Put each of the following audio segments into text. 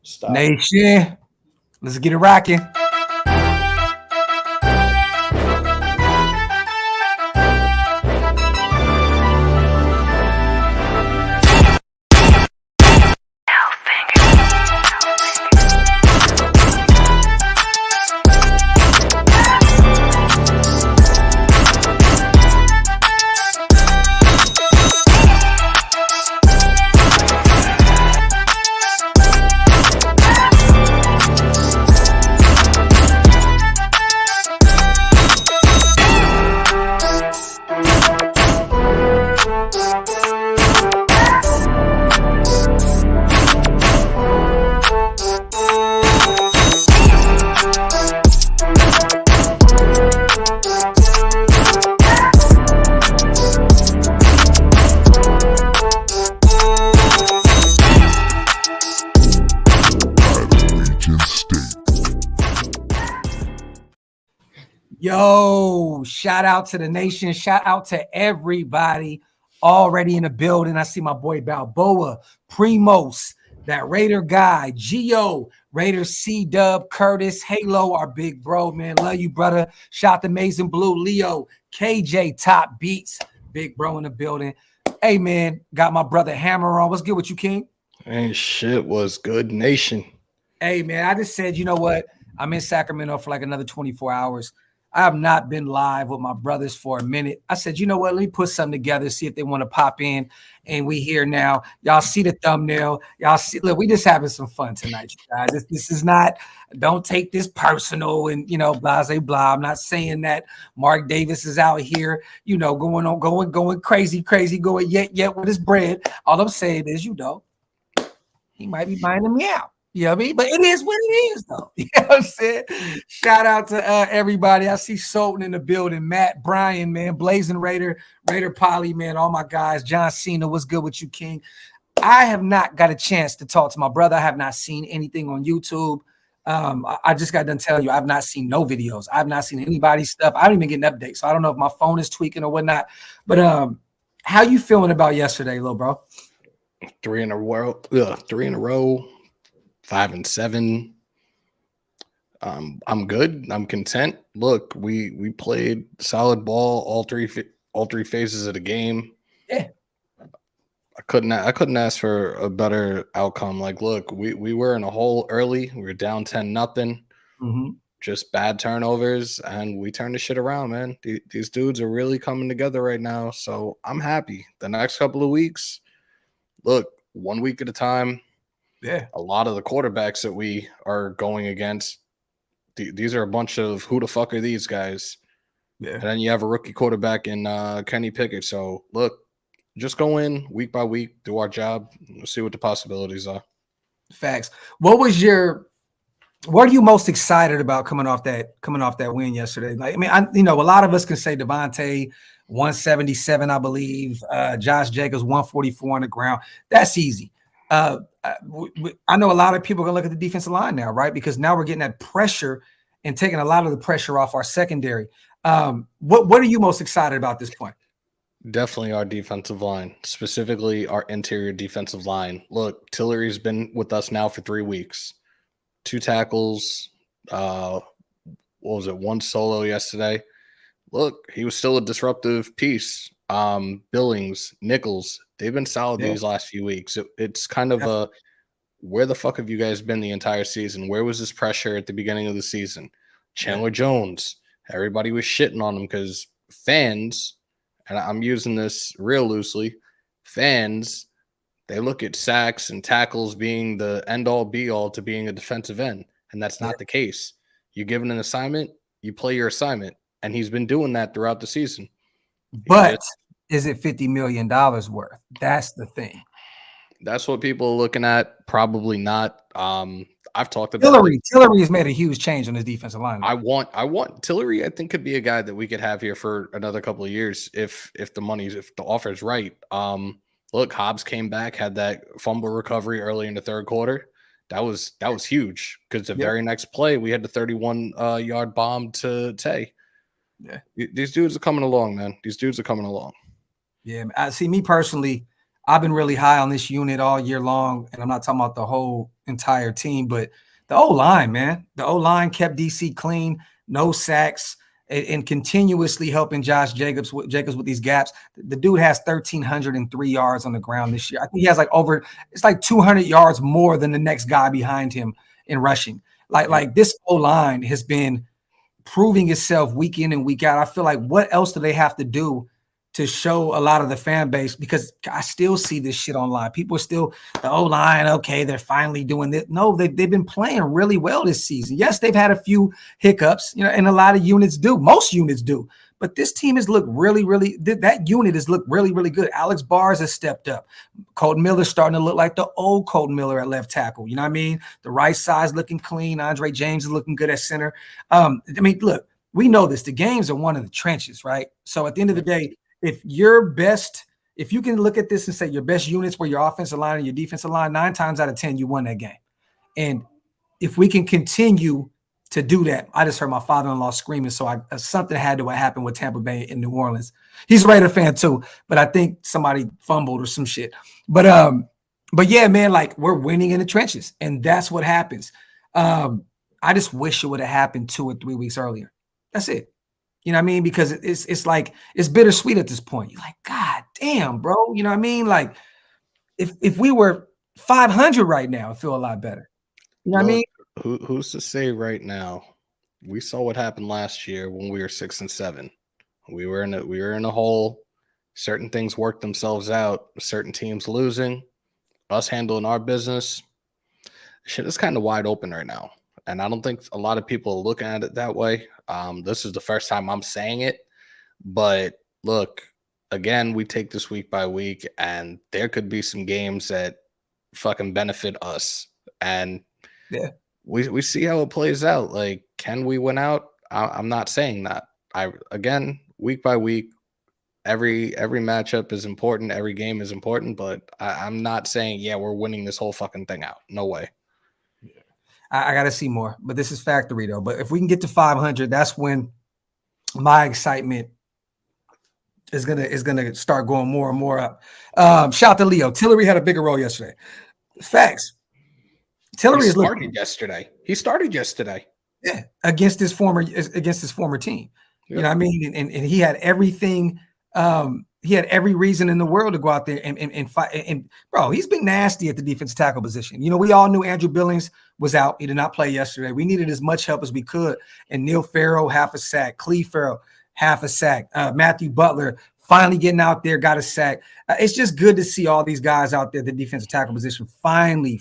Stop. Nation, let's get it rocking. Yo, shout out to the nation. Shout out to everybody already in the building. I see my boy Balboa, Primos, that Raider guy, Gio, Raider C-Dub, Curtis, Halo, our big bro, man. Love you, brother. Shout out to Amazing Blue, Leo, KJ, Top Beats, big bro in the building. Hey, man, got my brother Hammer on. What's good with you, King? Ain't shit was good, nation. Hey, man, I just said, you know what? I'm in Sacramento for like another 24 hours. I have not been live with my brothers for a minute. I said, you know what? Let me put something together, see if they want to pop in. And we here now. Y'all see the thumbnail. Y'all see, look, we just having some fun tonight, you guys. This is not, don't take this personal and, you know, blah, blah, blah. I'm not saying that Mark Davis is out here, you know, going crazy, going yet with his bread. All I'm saying is, you know, he might be minding me out. You know what I mean? But it is what it is, though. You know what I'm saying? Shout out to everybody. I see Sultan in the building. Matt, Brian, man. Blazing Raider Polly, man. All my guys. John Cena, what's good with you, King? I have not got a chance to talk to my brother. I have not seen anything on YouTube. I just got done telling you, I've not seen no videos. I've not seen anybody's stuff. I don't even get an update. So I don't know if my phone is tweaking or whatnot. But how you feeling about yesterday, little bro? 3 in a row. 5-7. I'm good. I'm content. Look, we played solid ball all three phases of the game. Yeah, I couldn't ask for a better outcome. Like, look, we were in a hole early. We were down 10-0. Just bad turnovers, and we turned the shit around, man. These dudes are really coming together right now, so I'm happy. The next couple of weeks, look, 1 week at a time. Yeah, a lot of the quarterbacks that we are going against, these are a bunch of who the fuck are these guys? Yeah, and then you have a rookie quarterback in Kenny Pickett. So look, just go in week by week, do our job, see what the possibilities are. Facts. What are you most excited about coming off that win yesterday? Like, I mean, a lot of us can say Devontae 177, I believe, Josh Jacobs 144 on the ground. That's easy. I know a lot of people are going to look at the defensive line now, right? Because now we're getting that pressure and taking a lot of the pressure off our secondary. What are you most excited about at this point? Definitely our defensive line, specifically our interior defensive line. Look, Tillery's been with us now for 3 weeks. 2 tackles. What was it? 1 solo yesterday. Look, he was still a disruptive piece. Billings, Nichols, they've been solid these last few weeks. It's kind of a, where the fuck have you guys been the entire season? Where was this pressure at the beginning of the season? Chandler Jones, everybody was shitting on him because fans, and I'm using this real loosely, fans, they look at sacks and tackles being the end-all be-all to being a defensive end, and that's not the case. You're given an assignment, you play your assignment, and he's been doing that throughout the season. But is it $50 million worth? That's the thing. That's what people are looking at. Probably not. I've talked about Tillery has made a huge change on his defensive line. I want Tillery. I think could be a guy that we could have here for another couple of years if the offer is right. Look, Hobbs came back, had that fumble recovery early in the third quarter. That was huge because the very next play we had the 31-yard bomb to Tay. Yeah, these dudes are coming along, man. These dudes are coming along. Yeah, I see. Me personally, I've been really high on this unit all year long, and I'm not talking about the whole entire team, but the O-line, man. The O-line kept DC clean, no sacks, and continuously helping Josh Jacobs with these gaps. The dude has 1,303 yards on the ground this year. I think he has it's like 200 yards more than the next guy behind him in rushing. Like this O-line has been proving itself week in and week out. I feel like what else do they have to do to show a lot of the fan base? Because I still see this shit online. People are still the O-line, okay, they're finally doing it. No, they've been playing really well this season. Yes, they've had a few hiccups, and a lot of units do. Most units do. But this team has looked that unit has looked really, really good. Alex Bars has stepped up. Colton Miller's starting to look like the old Colton Miller at left tackle. You know what I mean? The right side's looking clean. Andre James is looking good at center. Look, we know this. The games are won in the trenches, right? So at the end of the day, if you can look at this and say your best units were your offensive line and your defensive line, 9 times out of 10, you won that game. And if we can continue to do that, I just heard my father-in-law screaming, so something had to happen with Tampa Bay in New Orleans. He's a Raider fan too, but I think somebody fumbled or some shit. But yeah, man, like we're winning in the trenches, and that's what happens. I just wish it would have happened 2 or 3 weeks earlier. That's it. You know what I mean? Because it's like it's bittersweet at this point. You're like, God damn, bro. You know what I mean? Like if we were 500 right now, it'd feel a lot better. You know what I mean? Who's to say right now? We saw what happened last year when we were 6 and 7. We were in a hole. Certain things worked themselves out. Certain teams losing, us handling our business. Shit is kind of wide open right now. And I don't think a lot of people are looking at it that way. This is the first time I'm saying it. But look, again, we take this week by week, and there could be some games that fucking benefit us. And yeah, we see how it plays out. Like, can we win out? I'm not saying that. Again, week by week, every matchup is important. Every game is important. But I'm not saying, yeah, we're winning this whole fucking thing out. No way. I got to see more, but this is factory though. But if we can get to 500, that's when my excitement is gonna start going more and more up. Shout out to Leo. Tillery had a bigger role yesterday. Facts. Tillery He started yesterday. Yeah, against his former team. Yeah. You know what I mean? And he had everything. He had every reason in the world to go out there and fight. And bro, he's been nasty at the defensive tackle position. We all knew Andrew Billings was out. He did not play yesterday. We needed as much help as we could. And Neil Farrell, half a sack. Cleve Farrell, half a sack. Matthew Butler finally getting out there, got a sack. It's just good to see all these guys out there, the defensive tackle position, finally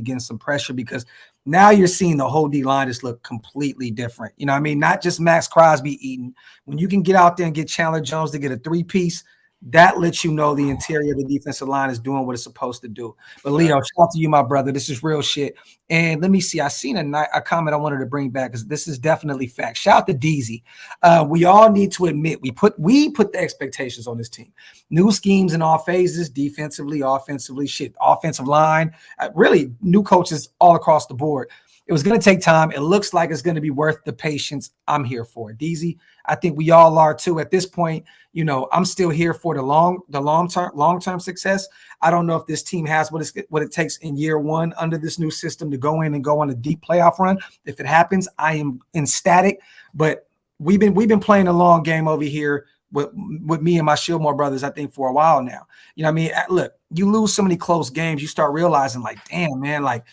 getting some pressure, because now you're seeing the whole D-line just look completely different. You know what I mean? Not just Max Crosby eating. When you can get out there and get Chandler Jones to get a 3-piece, that lets you know the interior of the defensive line is doing what it's supposed to do. But Leo, shout out to you, my brother. This is real shit. And let me see. I seen a comment I wanted to bring back, because this is definitely fact. Shout out to DZ. We all need to admit we put the expectations on this team. New schemes in all phases, defensively, offensively, offensive line, really new coaches all across the board. It was going to take time. It looks like it's going to be worth the patience. I'm here for it. DZ, I think we all are too. At this point, I'm still here for the long-term success. I don't know if this team has what it takes in year one under this new system to go in and go on a deep playoff run. If it happens, I am ecstatic. But we've been playing a long game over here with me and my ShieldMore brothers, I think, for a while now. You know what I mean? Look, you lose so many close games, you start realizing, like, damn, man, like,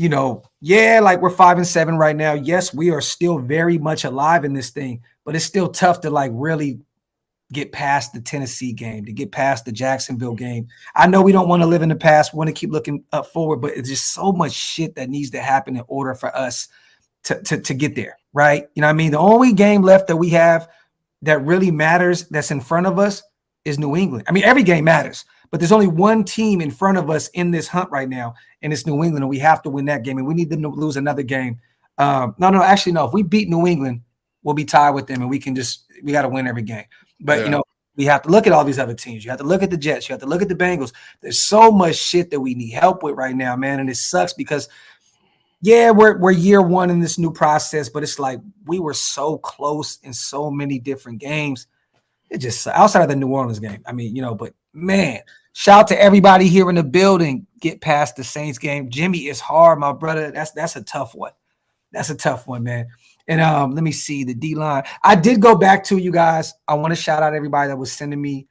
like we're 5 and 7 right now. Yes, we are still very much alive in this thing, but it's still tough to like really get past the Tennessee game, to get past the Jacksonville game. I know we don't want to live in the past. We want to keep looking up forward, but it's just so much shit that needs to happen in order for us to get there, right? You know what I mean? The only game left that we have that really matters that's in front of us is New England. I mean, every game matters, but there's only one team in front of us in this hunt right now, and it's New England, and we have to win that game, and we need them to lose another game. No. If we beat New England, we'll be tied with them, and we got to win every game. But, we have to look at all these other teams. You have to look at the Jets. You have to look at the Bengals. There's so much shit that we need help with right now, man, and it sucks because, yeah, we're year one in this new process, but it's like we were so close in so many different games. It just outside of the New Orleans game. I mean, but Man, shout out to everybody here in the building. Get past the Saints game. Jimmy, it's hard, my brother. That's a tough one. That's a tough one, man. And let me see the D-line. I did go back to you guys. I want to shout out everybody that was sending me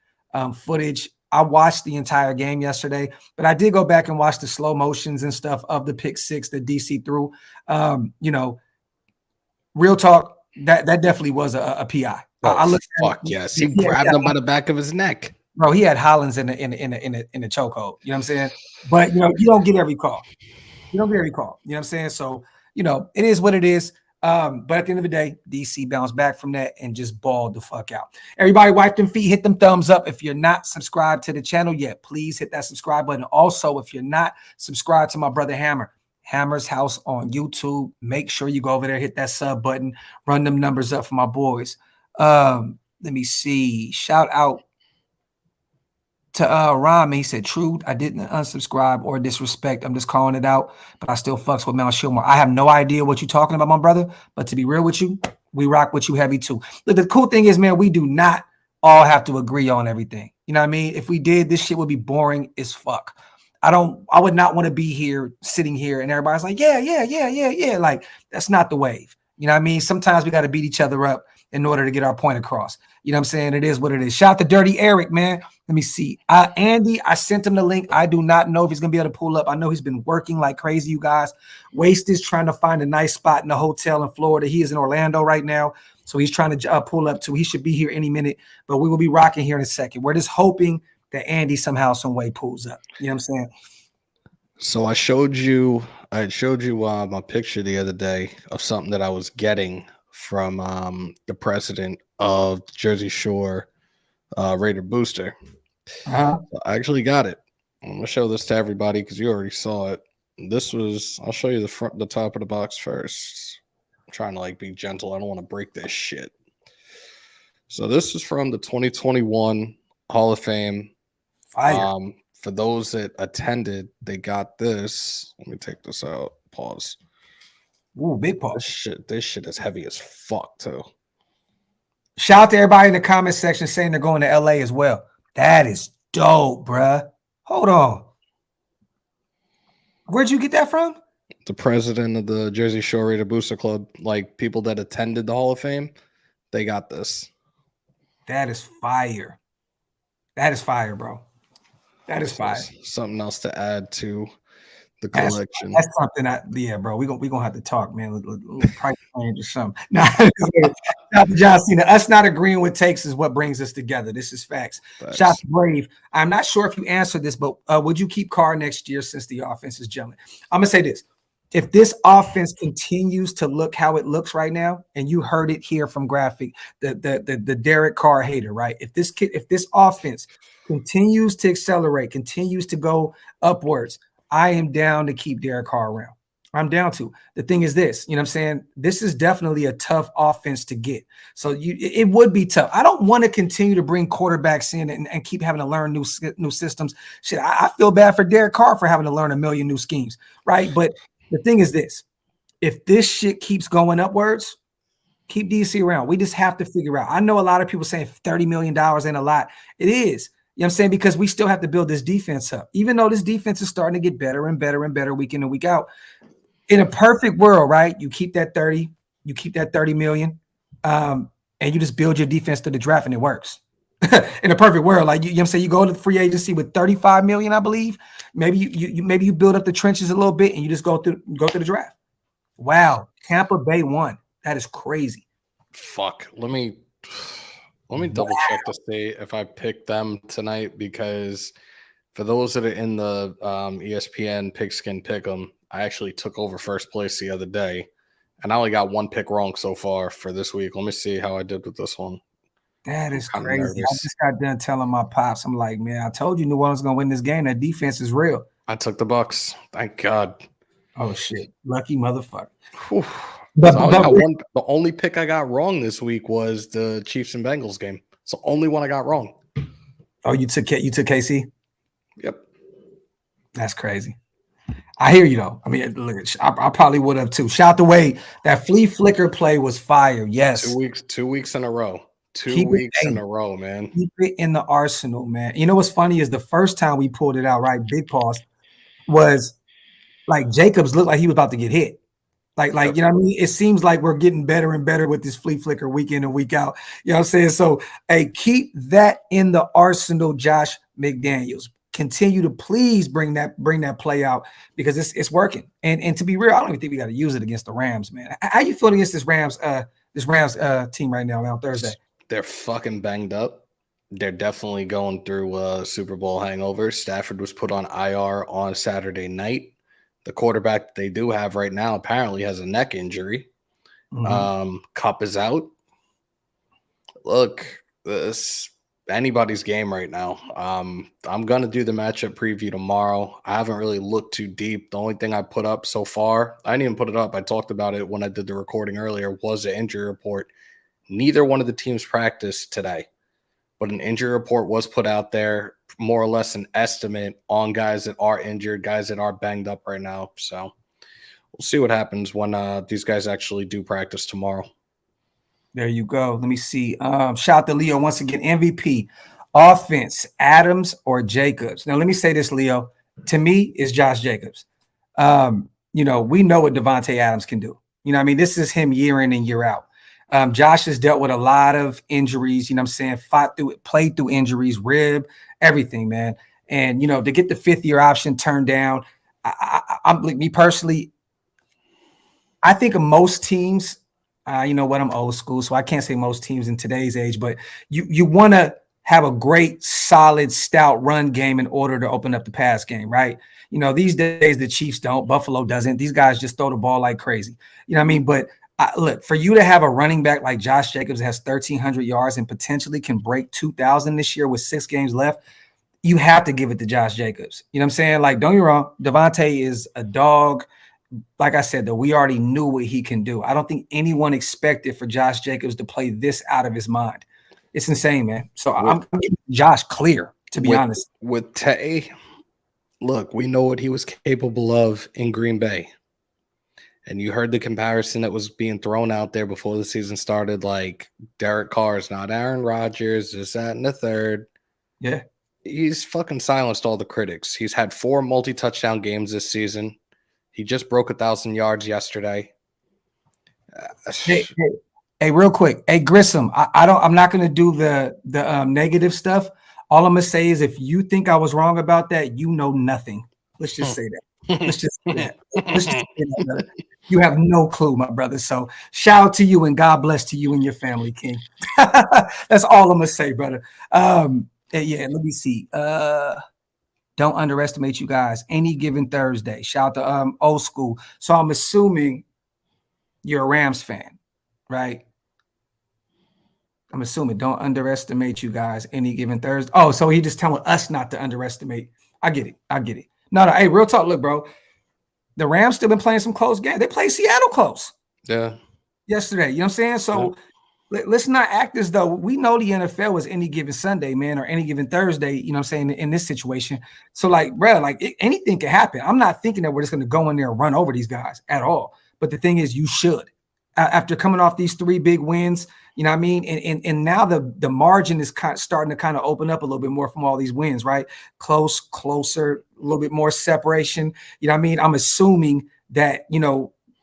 footage. I watched the entire game yesterday, but I did go back and watch the slow motions and stuff of the pick six that DC threw. You know, real talk, that definitely was a PI. I looked fuck yes. He grabbed him by the back of his neck. Bro, he had Hollins in the chokehold. You know what I'm saying? But you know, you don't get every call. You don't get every call. You know what I'm saying? So, you know, it is what it is. But at the end of the day, DC bounced back from that and just balled the fuck out. Everybody wipe them feet, hit them thumbs up. If you're not subscribed to the channel yet, please hit that subscribe button. Also, if you're not subscribed to my brother Hammer's House on YouTube, make sure you go over there, hit that sub button, run them numbers up for my boys. Let me see. Shout out to Ron. He said, true, I didn't unsubscribe or disrespect. I'm just calling it out, but I still fucks with Mount ShieldMore. I have no idea what you're talking about, my brother, but to be real with you, we rock with you heavy too. Look, the cool thing is, man, we do not all have to agree on everything. You know what I mean? If we did, this shit would be boring as fuck. I would not want to be here, sitting here, and everybody's like, yeah. Like, that's not the wave. You know what I mean? Sometimes we got to beat each other up in order to get our point across. You know what I'm saying? It is what it is. Shout out to Dirty Eric, man. Let me see. Andy, I sent him the link. I do not know if he's going to be able to pull up. I know he's been working like crazy, you guys. Waste is trying to find a nice spot in a hotel in Florida. He is in Orlando right now, so he's trying to pull up too. He should be here any minute, but we will be rocking here in a second. We're just hoping that Andy somehow, some way pulls up. You know what I'm saying? So I showed you my picture the other day of something that I was getting from the president of Jersey Shore Raider Booster. So I actually got it. I'm gonna show this to everybody because you already saw it. I'll show you the top of the box first. I'm trying to like be gentle. I don't want to break this shit. So this is from the 2021 Hall of Fame. Fire. For those that attended, they got this. Let me take this out. Pause. Ooh, big pause. This shit is heavy as fuck too. Shout out to everybody in the comment section saying they're going to LA as well. That is dope, bruh. Hold on. Where'd you get that from? The president of the Jersey Shore Raider Booster Club, like people that attended the Hall of Fame, they got this. That is fire. That is fire, bro. That is fire. Something else to add to the collection. That's something bro. We gonna have to talk, man. A little price range or something. Nah, John Cena. Us not agreeing with takes is what brings us together. This is facts. Shout out to Brave. I'm not sure if you answered this, but would you keep Carr next year since the offense is gelling? I'm gonna say this. If this offense continues to look how it looks right now, and you heard it here from Graphk, the Derek Carr hater, right? If this offense continues to accelerate, continues to go upwards, I am down to keep Derek Carr around. I'm down to. The thing is this, you know what I'm saying? This is definitely a tough offense to get. So it would be tough. I don't want to continue to bring quarterbacks in and keep having to learn new systems. Shit, I feel bad for Derek Carr for having to learn a million new schemes, right? But the thing is this, if this shit keeps going upwards, keep DC around. We just have to figure out. I know a lot of people saying $30 million ain't a lot. It is. You know what I'm saying? Because we still have to build this defense up. Even though this defense is starting to get better and better and better week in and week out. In a perfect world, right? You keep that 30, you keep that 30 million, and you just build your defense to the draft and it works. In a perfect world, like you know what I'm saying, you go to the free agency with 35 million, I believe. Maybe you build up the trenches a little bit and you just go through the draft. Wow, Tampa Bay won. That is crazy. Fuck. Let me double check to see if I picked them tonight, because for those that are in the ESPN Pigskin Pick'em, I actually took over first place the other day, and I only got one pick wrong so far for this week. Let me see how I did with this one. That is crazy. I just got done telling my pops, I'm like, man, I told you New Orleans was going to win this game. That defense is real. I took the Bucks. Thank God. Oh, shit. Lucky motherfucker. The only pick I got wrong this week was the Chiefs and Bengals game. It's the only one I got wrong. Oh, you took KC? Yep. That's crazy. I hear you though. I mean, look, I probably would have too. Shout the way that flea flicker play was fire. Yes. 2 weeks in a row. 2 weeks in a row, man. Keep it in the arsenal, man. You know what's funny is the first time we pulled it out, right? Big pause was like Jacobs looked like he was about to get hit. Like, you know what I mean? It seems like we're getting better and better with this flea flicker week in and week out. You know what I'm saying? So, hey, keep that in the arsenal, Josh McDaniels. Continue to please bring that play out because it's working. And to be real, I don't even think we got to use it against the Rams, man. How you feeling against this Rams team right now, man, on Thursday? They're fucking banged up. They're definitely going through a Super Bowl hangover. Stafford was put on IR on Saturday night. The quarterback that they do have right now apparently has a neck injury. Cup is out. Look, this anybody's game right now. I'm going to do the matchup preview tomorrow. I haven't really looked too deep. The only thing I put up so far, I didn't even put it up. I talked about it when I did the recording earlier, was the injury report. Neither one of the teams practiced today, but an injury report was put out there, more or less an estimate on guys that are injured, guys that are banged up right now. So we'll see what happens when these guys actually do practice tomorrow. There you go. Let me see. Shout out to Leo once again. MVP, offense, Adams or Jacobs. Now, let me say this, Leo. To me, it's Josh Jacobs. We know what Devontae Adams can do. You know what I mean? This is him year in and year out. Josh has dealt with a lot of injuries, you know what I'm saying? Fought through it, played through injuries, rib, everything, man. And, to get the fifth-year option turned down, I'm like, me personally, I think of most teams, you know what, I'm old school, so I can't say most teams in today's age, but you want to have a great, solid, stout run game in order to open up the pass game, right? These days the Chiefs don't, Buffalo doesn't. These guys just throw the ball like crazy. You know what I mean? But look, for you to have a running back like Josh Jacobs that has 1,300 yards and potentially can break 2,000 this year with 6 games left, you have to give it to Josh Jacobs. You know what I'm saying? Like, don't get me wrong, Devontae is a dog. Like I said, though, we already knew what he can do. I don't think anyone expected for Josh Jacobs to play this out of his mind. It's insane, man. So I'm giving Josh clear, to be honest. With Tay, look, we know what he was capable of in Green Bay. And you heard the comparison that was being thrown out there before the season started, like Derek Carr is not Aaron Rodgers, this, that, and the third. Yeah. He's fucking silenced all the critics. He's had 4 multi-touchdown games this season. He just broke 1,000 yards yesterday. Hey, real quick. Hey, Grissom, I'm not going to do the negative stuff. All I'm going to say is if you think I was wrong about that, you know nothing. Let's just say that. Let's just say that. Let's just say that. You have no clue, my brother. So shout out to you and God bless to you and your family, King. That's all I'm going to say, brother. Yeah, let me see. Don't underestimate you guys. Any given Thursday. Shout out to old school. So I'm assuming you're a Rams fan, right? I'm assuming don't underestimate you guys any given Thursday. Oh, so he just telling us not to underestimate. I get it. No. Hey, real talk. Look, bro. The Rams still been playing some close games. They played Seattle close. Yeah. Yesterday. You know what I'm saying? So let's not act as though we know the NFL was any given Sunday, man, or any given Thursday, you know what I'm saying, in this situation. So, like, bro, anything can happen. I'm not thinking that we're just going to go in there and run over these guys at all. But the thing is, you should. After coming off these 3 big wins, you know what I mean? And now the margin is starting to kind of open up a little bit more from all these wins, right? Closer, a little bit more separation. You know what I mean? I'm assuming that,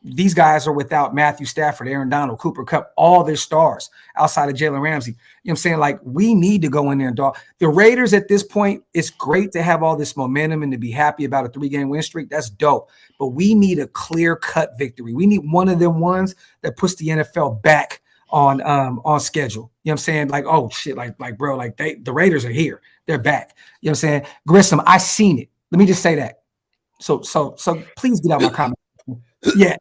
these guys are without Matthew Stafford, Aaron Donald, Cooper Kupp, all their stars outside of Jalen Ramsey. You know what I'm saying? Like, we need to go in there and dog. The Raiders at this point, it's great to have all this momentum and to be happy about a 3-game win streak. That's dope. But we need a clear-cut victory. We need one of them ones that puts the NFL back on schedule. You know what I'm saying? Like, oh shit, like bro, like the Raiders are here. They're back. You know what I'm saying? Grissom, I seen it. Let me just say that. So please get out my comment. Yeah,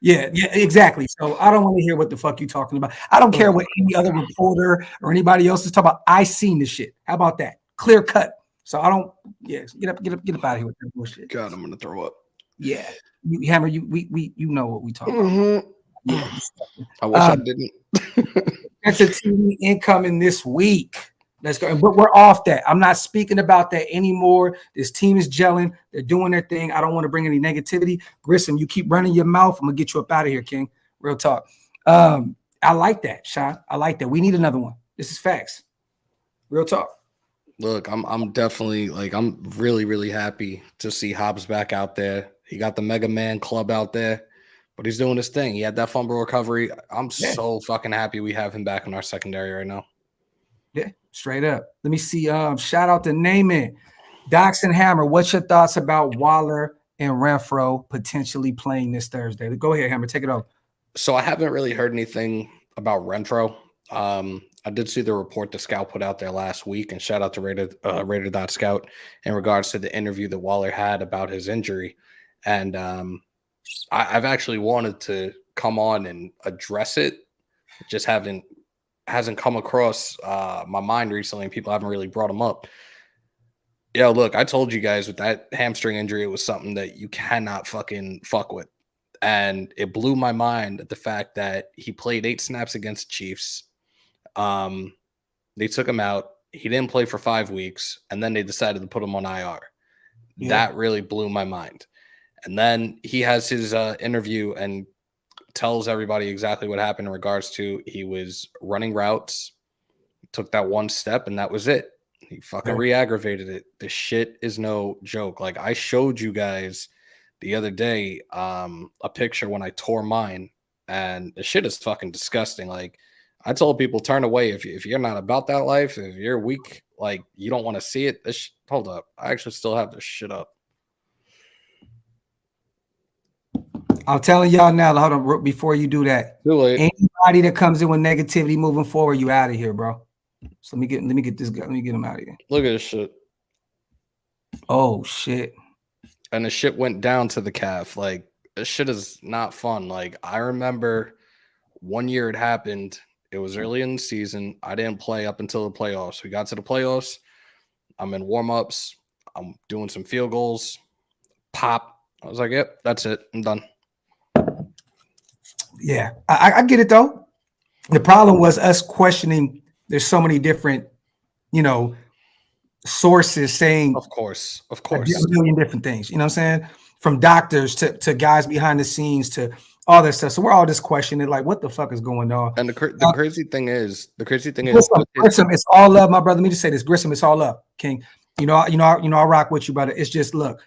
exactly. So I don't want to hear what the fuck you talking about. I don't care what any other reporter or anybody else is talking about. I seen this shit. How about that? Clear cut. So I don't. Yeah, get up out of here with that bullshit. God, I'm gonna throw up. Yeah, Hammer. We know what we talking about. Yeah. I wish I didn't. That's a TV incoming this week. Let's go. But we're off that. I'm not speaking about that anymore. This team is gelling. They're doing their thing. I don't want to bring any negativity. Grissom, you keep running your mouth. I'm going to get you up out of here, King. Real talk. I like that, Sean. I like that. We need another one. This is facts. Real talk. Look, I'm definitely like I'm really, really happy to see Hobbs back out there. He got the Mega Man Club out there, but he's doing his thing. He had that fumble recovery. I'm so fucking happy we have him back in our secondary right now. Yeah, straight up. Let me see. Shout out to Name It. Dox and Hammer, what's your thoughts about Waller and Renfro potentially playing this Thursday? Go ahead, Hammer. Take it over. So I haven't really heard anything about Renfro. I did see the report the Scout put out there last week, and shout out to Raider.Scout in regards to the interview that Waller had about his injury. And I've actually wanted to come on and address it. Just hasn't come across my mind recently, and people haven't really brought him up. Yeah, look, I told you guys with that hamstring injury, it was something that you cannot fucking fuck with. And it blew my mind at the fact that he played 8 snaps against Chiefs. They took him out. He didn't play for 5 weeks, and then they decided to put him on IR. Yeah. That really blew my mind. And then he has his interview and tells everybody exactly what happened in regards to he was running routes, took that one step, and that was it. He fucking re-aggravated it. This shit is no joke. Like, I showed you guys the other day a picture when I tore mine, and the shit is fucking disgusting. Like, I told people, turn away if you're not about that life. If you're weak, like, you don't want to see it. Hold up. I actually still have this shit up. I'm telling y'all now, hold on, before you do that. Too late. Anybody that comes in with negativity moving forward, you out of here, bro. So let me get this guy. Let me get him out of here. Look at this shit. Oh shit. And the shit went down to the calf. Like, this shit is not fun. Like, I remember one year it happened. It was early in the season. I didn't play up until the playoffs. We got to the playoffs. I'm in warm-ups. I'm doing some field goals. Pop. I was like, yep, that's it. I'm done. Yeah, I get it, though. The problem was us questioning. There's so many different, sources saying, of course, a million different things. You know what I'm saying? From doctors to guys behind the scenes to all that stuff. So we're all just questioning, like, what the fuck is going on? And the crazy thing is, Grissom, it's all love, my brother. Let me just say this, Grissom, it's all love, King. I rock with you, brother. It's just, look,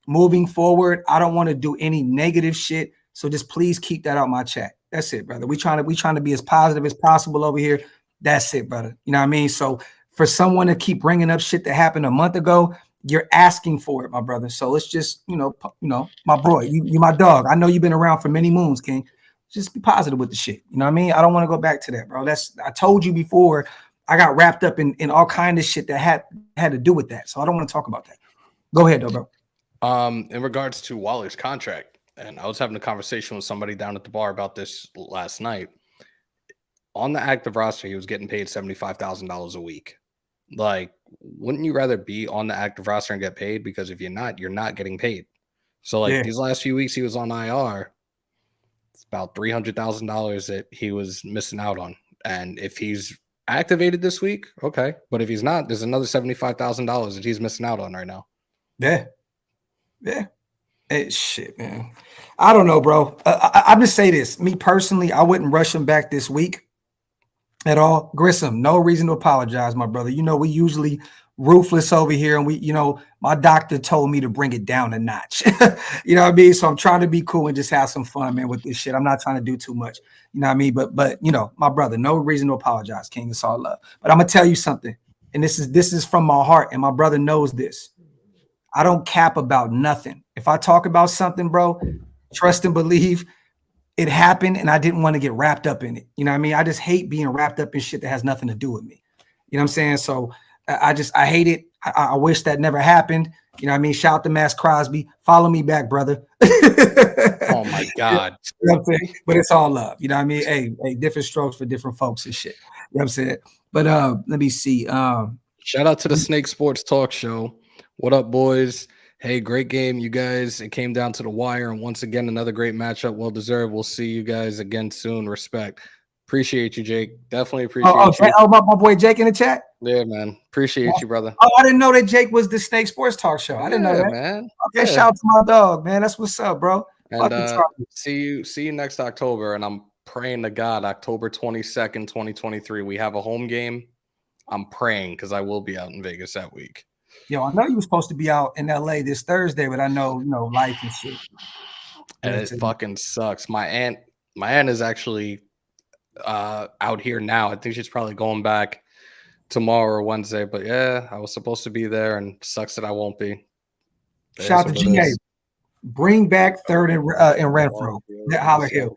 moving forward, I don't want to do any negative shit. So just please keep that out my chat. That's it, brother. We trying to be as positive as possible over here. That's it, brother. You know what I mean? So for someone to keep bringing up shit that happened a month ago, you're asking for it, my brother. So let's just, my boy, you my dog. I know you've been around for many moons, King. Just be positive with the shit. You know what I mean? I don't want to go back to that, bro. I told you before, I got wrapped up in all kind of shit that had to do with that. So I don't want to talk about that. Go ahead, though, bro. In regards to Waller's contract, and I was having a conversation with somebody down at the bar about this last night. On the active roster, he was getting paid $75,000 a week. Like, wouldn't you rather be on the active roster and get paid? Because if you're not getting paid. So, like, these last few weeks he was on IR, it's about $300,000 that he was missing out on. And if he's activated this week, okay. But if he's not, there's another $75,000 that he's missing out on right now. Yeah. Hey, shit, man. I don't know, bro. I'm just say this. Me personally, I wouldn't rush him back this week at all. Grissom, no reason to apologize, my brother. We usually ruthless over here, and my doctor told me to bring it down a notch. You know what I mean? So I'm trying to be cool and just have some fun, man, with this shit. I'm not trying to do too much. You know what I mean? But my brother, no reason to apologize, King. It's all love. But I'm gonna tell you something, and this is from my heart, and my brother knows this. I don't cap about nothing. If I talk about something, bro, trust and believe it happened, and I didn't want to get wrapped up in it. You know what I mean? I just hate being wrapped up in shit that has nothing to do with me. You know what I'm saying? So I hate it. I wish that never happened. You know what I mean? Shout out to Max Crosby. Follow me back, brother. Oh my God. You know what I'm saying? But it's all love. You know what I mean? Hey, different strokes for different folks and shit. You know what I'm saying? But let me see. Shout out to the Snake Sports Talk Show. What up, boys? Hey, great game, you guys. It came down to the wire, and once again, another great matchup. Well deserved. We'll see you guys again soon. Respect. Appreciate you, Jake. Definitely appreciate you. Oh, my boy Jake in the chat? Yeah, man. Appreciate you, brother. Oh, I didn't know that Jake was the Snake Sports Talk Show. I didn't know that, man. Okay, shout out to my dog, man. That's what's up, bro. And see you next October, and I'm praying to God, October 22nd, 2023, we have a home game. I'm praying because I will be out in Vegas that week. Yo, I know you were supposed to be out in LA this Thursday, but I know, life and shit. And it fucking sucks. My aunt is actually out here now. I think she's probably going back tomorrow or Wednesday. But yeah, I was supposed to be there, and sucks that I won't be. Shout out to GA. Bring back third and Renfro. Holler Hill.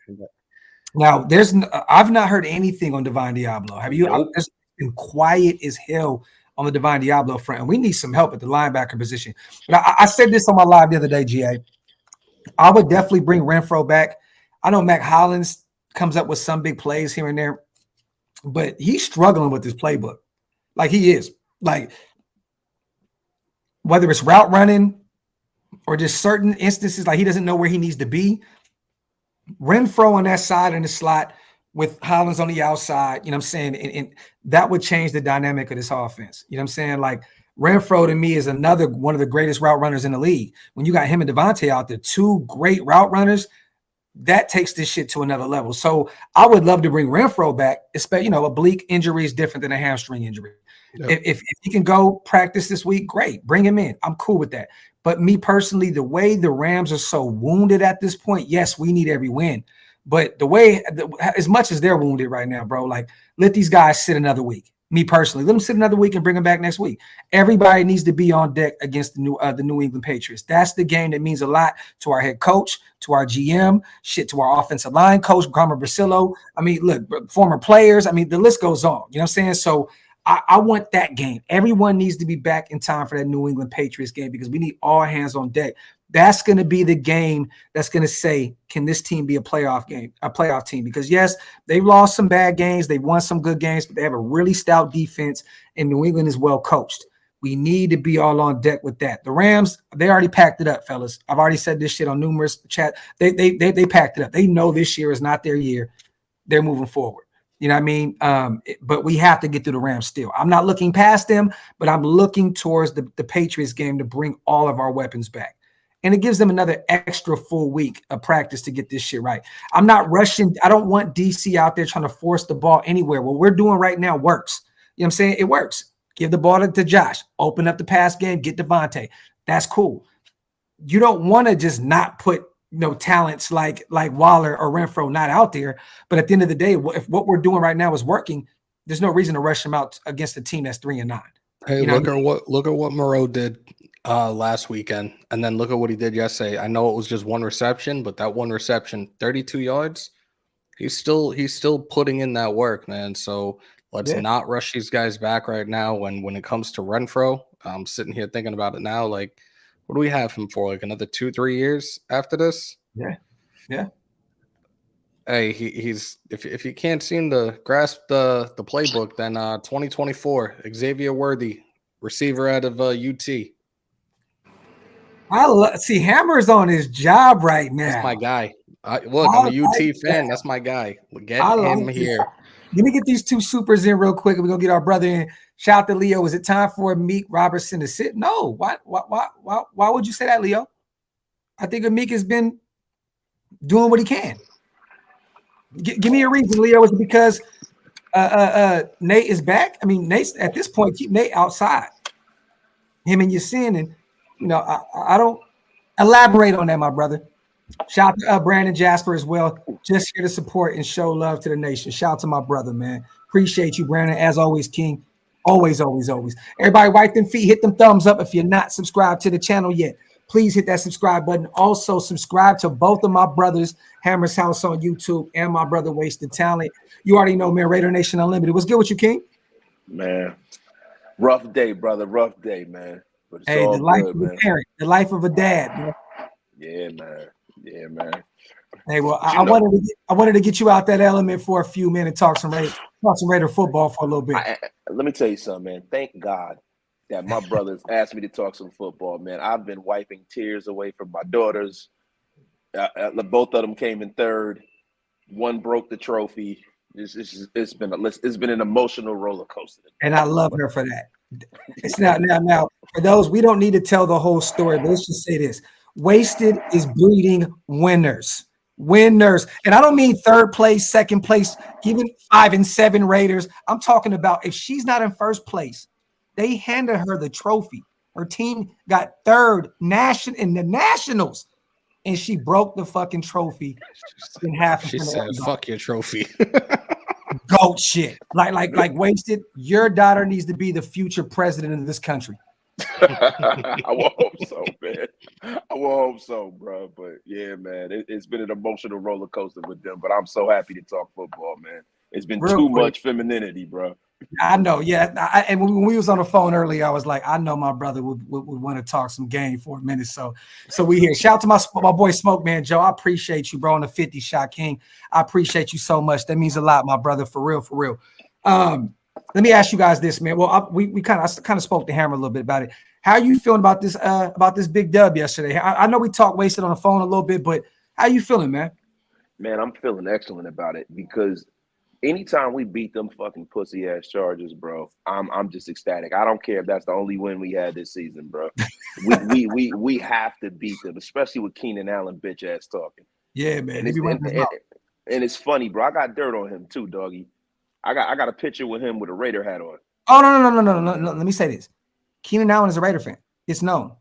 Now, I've not heard anything on Divine Diablo. Have you? Nope. It's been quiet as hell on the Divine Diablo front, and we need some help at the linebacker position. But I said this on my live the other day, GA. I would definitely bring Renfro back. I know Mac Hollins comes up with some big plays here and there, but he's struggling with his playbook. Like he is. Like whether it's route running or just certain instances, like he doesn't know where he needs to be. Renfro on that side in the slot with Hollins on the outside, you know what I'm saying? And that would change the dynamic of this offense. You know what I'm saying? Like Renfro to me is another one of the greatest route runners in the league. When you got him and Devontae out there, two great route runners, that takes this shit to another level. So I would love to bring Renfro back, especially, a oblique injury is different than a hamstring injury. Yep. If he can go practice this week, great. Bring him in. I'm cool with that. But me personally, the way the Rams are so wounded at this point, yes, we need every win. But as much as they're wounded right now, bro, like let these guys sit another week. Me personally, let them sit another week and bring them back next week. Everybody needs to be on deck against the New England Patriots. That's the game that means a lot to our head coach, to our GM, to our offensive line coach, Graham Brasillo. I mean, look, former players. I mean, the list goes on. You know what I'm saying? So I want that game. Everyone needs to be back in time for that New England Patriots game because we need all hands on deck. That's going to be the game that's going to say, can this team be a playoff team? Because yes, they've lost some bad games. They've won some good games, but they have a really stout defense and New England is well coached. We need to be all on deck with that. The Rams, they already packed it up, fellas. I've already said this shit on numerous chat. They packed it up. They know this year is not their year. They're moving forward. You know what I mean? But we have to get through the Rams still. I'm not looking past them, but I'm looking towards the Patriots game to bring all of our weapons back. And it gives them another extra full week of practice to get this shit right. I'm not rushing. I don't want DC out there trying to force the ball anywhere. What we're doing right now works. You know what I'm saying? It works. Give the ball to Josh. Open up the pass game. Get Devontae. That's cool. You don't want to just not put talents like Waller or Renfro not out there. But at the end of the day, if what we're doing right now is working, there's no reason to rush them out against a team that's 3-9. Hey, look at what Moreau did last weekend, and then look at what he did yesterday. I know it was just one reception, but that one reception, 32 yards. He's still putting in that work, man. So let's not rush these guys back right now. When it comes to Renfro, I'm sitting here thinking about it now. Like, what do we have him for? Like another 2-3 years after this? Yeah. Hey, he's if you can't seem to grasp the playbook, then 2024 Xavier Worthy, receiver out of UT. See Hammer's on his job right now. That's my guy. I'm a UT fan. That's my guy. Get him here. Let me get these two supers in real quick, and we're gonna get our brother in. Shout out to Leo. Is it time for Meek Robertson to sit? No. Why would you say that, Leo? I think Meek has been doing what he can. Give me a reason, Leo. Is it because Nate is back? I mean, Nate's at this point, keep Nate outside. Him and Yasin, and I don't elaborate on that, my brother. Shout out to Brandon Jasper as well. Just here to support and show love to the nation. Shout out to my brother, man. Appreciate you, Brandon. As always, King. Always, always, always. Everybody wipe them feet. Hit them thumbs up if you're not subscribed to the channel yet. Please hit that subscribe button. Also, subscribe to both of my brothers, Hammer's House on YouTube and my brother Wasted Talent. You already know, man, Raider Nation Unlimited. What's good with you, King? Man, rough day, brother. Rough day, man. But it's hey, all the life good, of man. A parent, the life of a dad. Man. Yeah, man. Hey, well, I wanted to get you out that element for a few minutes, talk some Raider football for a little bit. Let me tell you something, man. Thank God that my brothers asked me to talk some football, man. I've been wiping tears away from my daughters. Both of them came in third. One broke the trophy. It's been an emotional roller coaster. And I love her for that. It's now for those, we don't need to tell the whole story, but let's just say this. Wasted is breeding winners. Winners. And I don't mean third place, second place, even 5 and 7 Raiders. I'm talking about if she's not in first place, they handed her the trophy. Her team got third in the Nationals, and she broke the fucking trophy in half. She said, "Fuck your trophy." Goat shit. Like wasted. Your daughter needs to be the future president of this country. I will hope so, man. I will hope so, bro. But yeah, man, it's been an emotional roller coaster with them. But I'm so happy to talk football, man. It's been too much femininity, bro. I know, yeah. And when we was on the phone earlier, I was like, I know my brother would want to talk some game for a minute. So we here. Shout out to my boy Smoke Man Joe. I appreciate you, bro, on the 50 shot king. I appreciate you so much. That means a lot, my brother, for real. Let me ask you guys this, man. Well, I kind of spoke to Hammer a little bit about it. How are you feeling about this big dub yesterday? I know we talked wasted on the phone a little bit, but how you feeling, man? Man, I'm feeling excellent about it because anytime we beat them fucking pussy ass Chargers, bro, I'm just ecstatic. I don't care if that's the only win we had this season, bro. We have to beat them, especially with Keenan Allen bitch ass talking. Yeah, man. And it's funny, bro. I got dirt on him too, doggy. I got a picture with him with a Raider hat on. Oh no. Let me say this. Keenan Allen is a Raider fan. It's known.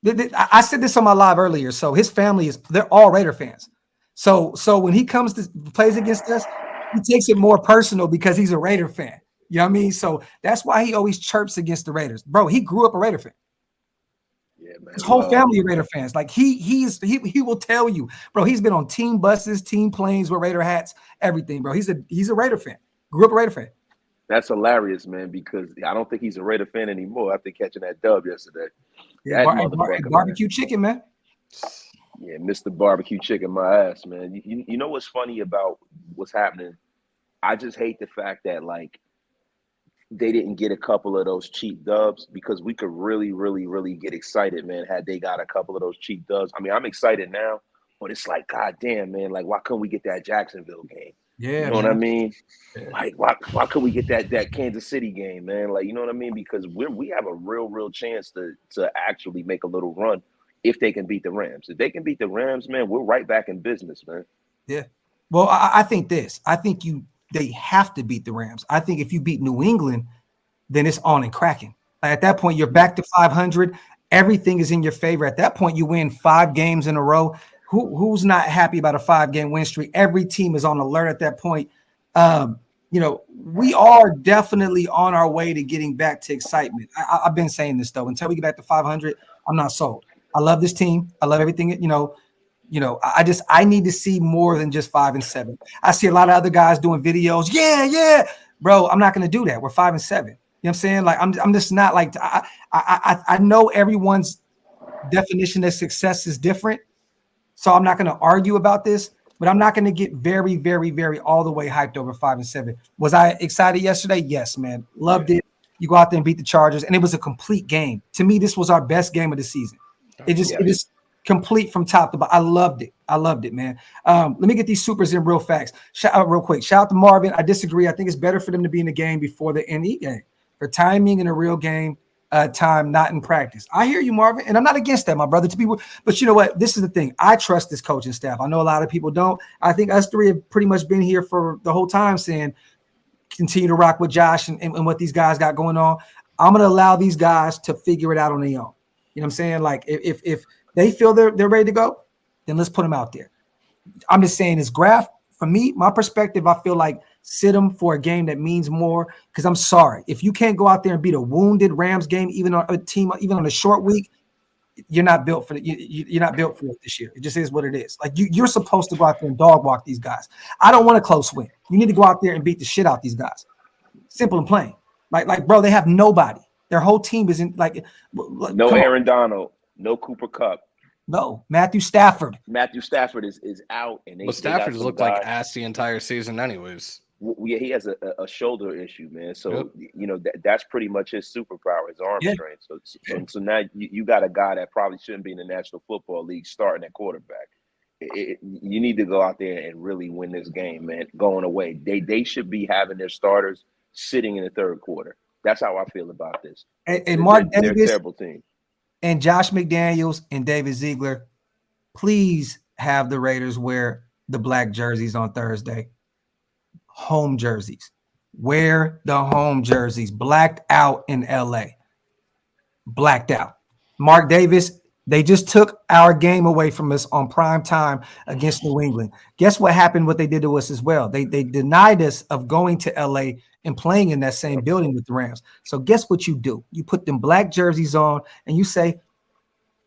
I said this on my live earlier. So his family they're all Raider fans. So when he comes to plays against us, he takes it more personal because he's a Raider fan. You know what I mean? So that's why he always chirps against the Raiders. Bro, he grew up a Raider fan. Yeah, man. His whole family of Raider fans. Like he will tell you, bro, he's been on team buses, team planes with Raider hats, everything, bro. He's a Raider fan. Grew up a Raider fan. That's hilarious, man, because I don't think he's a Raider fan anymore after catching that dub yesterday. Yeah, barbecue chicken, man. Yeah, Mr. Barbecue Chicken, my ass, man. You know what's funny about what's happening? I just hate the fact that, like, they didn't get a couple of those cheap dubs because we could really, really, really get excited, man, had they got a couple of those cheap dubs. I mean, I'm excited now, but it's like, God damn, man, like, why couldn't we get that Jacksonville game? Yeah, you know what I mean? Like, why could we get that Kansas City game, man? Like, you know what I mean? Because we have a real chance to actually make a little run if they can beat the Rams. If they can beat the Rams, man, we're right back in business, man. Yeah. Well, I think this. I think they have to beat the Rams. I think if you beat New England, then it's on and cracking. Like at that point, you're back to 500. Everything is in your favor. At that point, you win 5 games in a row. Who's not happy about a 5-game win streak? Every team is on alert at that point. We are definitely on our way to getting back to excitement. I've been saying this though. Until we get back to 500, I'm not sold. I love this team. I love everything. I need to see more than just 5 and 7. I see a lot of other guys doing videos. Yeah, bro. I'm not going to do that. We're 5 and 7. You know what I'm saying? Like I'm just not like I know everyone's definition of success is different. So I'm not going to argue about this, but I'm not going to get very, very, very all the way hyped over 5 and 7. Was I excited yesterday? Yes, man. Loved it. You go out there and beat the Chargers, and it was a complete game. To me, this was our best game of the season. It just complete from top to bottom. I loved it, man. Let me get these supers in real quick. Shout out to Marvin. I disagree. I think it's better for them to be in the game before the NE game. For timing in a real game, time, not in practice. I hear you, Marvin, and I'm not against that, my brother. But you know what? This is the thing. I trust this coaching staff. I know a lot of people don't. I think us three have pretty much been here for the whole time saying continue to rock with Josh and what these guys got going on. I'm going to allow these guys to figure it out on their own. You know what I'm saying? Like if they feel they're ready to go, then let's put them out there. I'm just saying it's Graphk. For me, my perspective, I feel like sit them for a game that means more. Because I'm sorry, if you can't go out there and beat a wounded Rams game, even on a team, even on a short week, you're not built for it. You're not built for it this year. It just is what it is. Like you're supposed to go out there and dog walk these guys. I don't want a close win. You need to go out there and beat the shit out these guys. Simple and plain. Like bro, they have nobody. Their whole team is in no Aaron Donald, no Cooper Kupp. No, Matthew Stafford. Matthew Stafford is out, and Stafford has looked like ass the entire season, anyways. Yeah, he has a shoulder issue, man. So that's pretty much his superpower, his arm strength. So now you got a guy that probably shouldn't be in the National Football League starting at quarterback. You need to go out there and really win this game, man. Going away, they should be having their starters sitting in the third quarter. That's how I feel about this. And Mark Davis, they're a terrible team. And Josh McDaniels and David Ziegler, please have the Raiders wear the black jerseys on Thursday. Home jerseys. Wear the home jerseys. Blacked out in LA. Blacked out. Mark Davis, they just took our game away from us on prime time against New England. Guess what happened? What they did to us as well. They denied us of going to LA and playing in that same building with the Rams. So guess what you do? You put them black jerseys on and you say,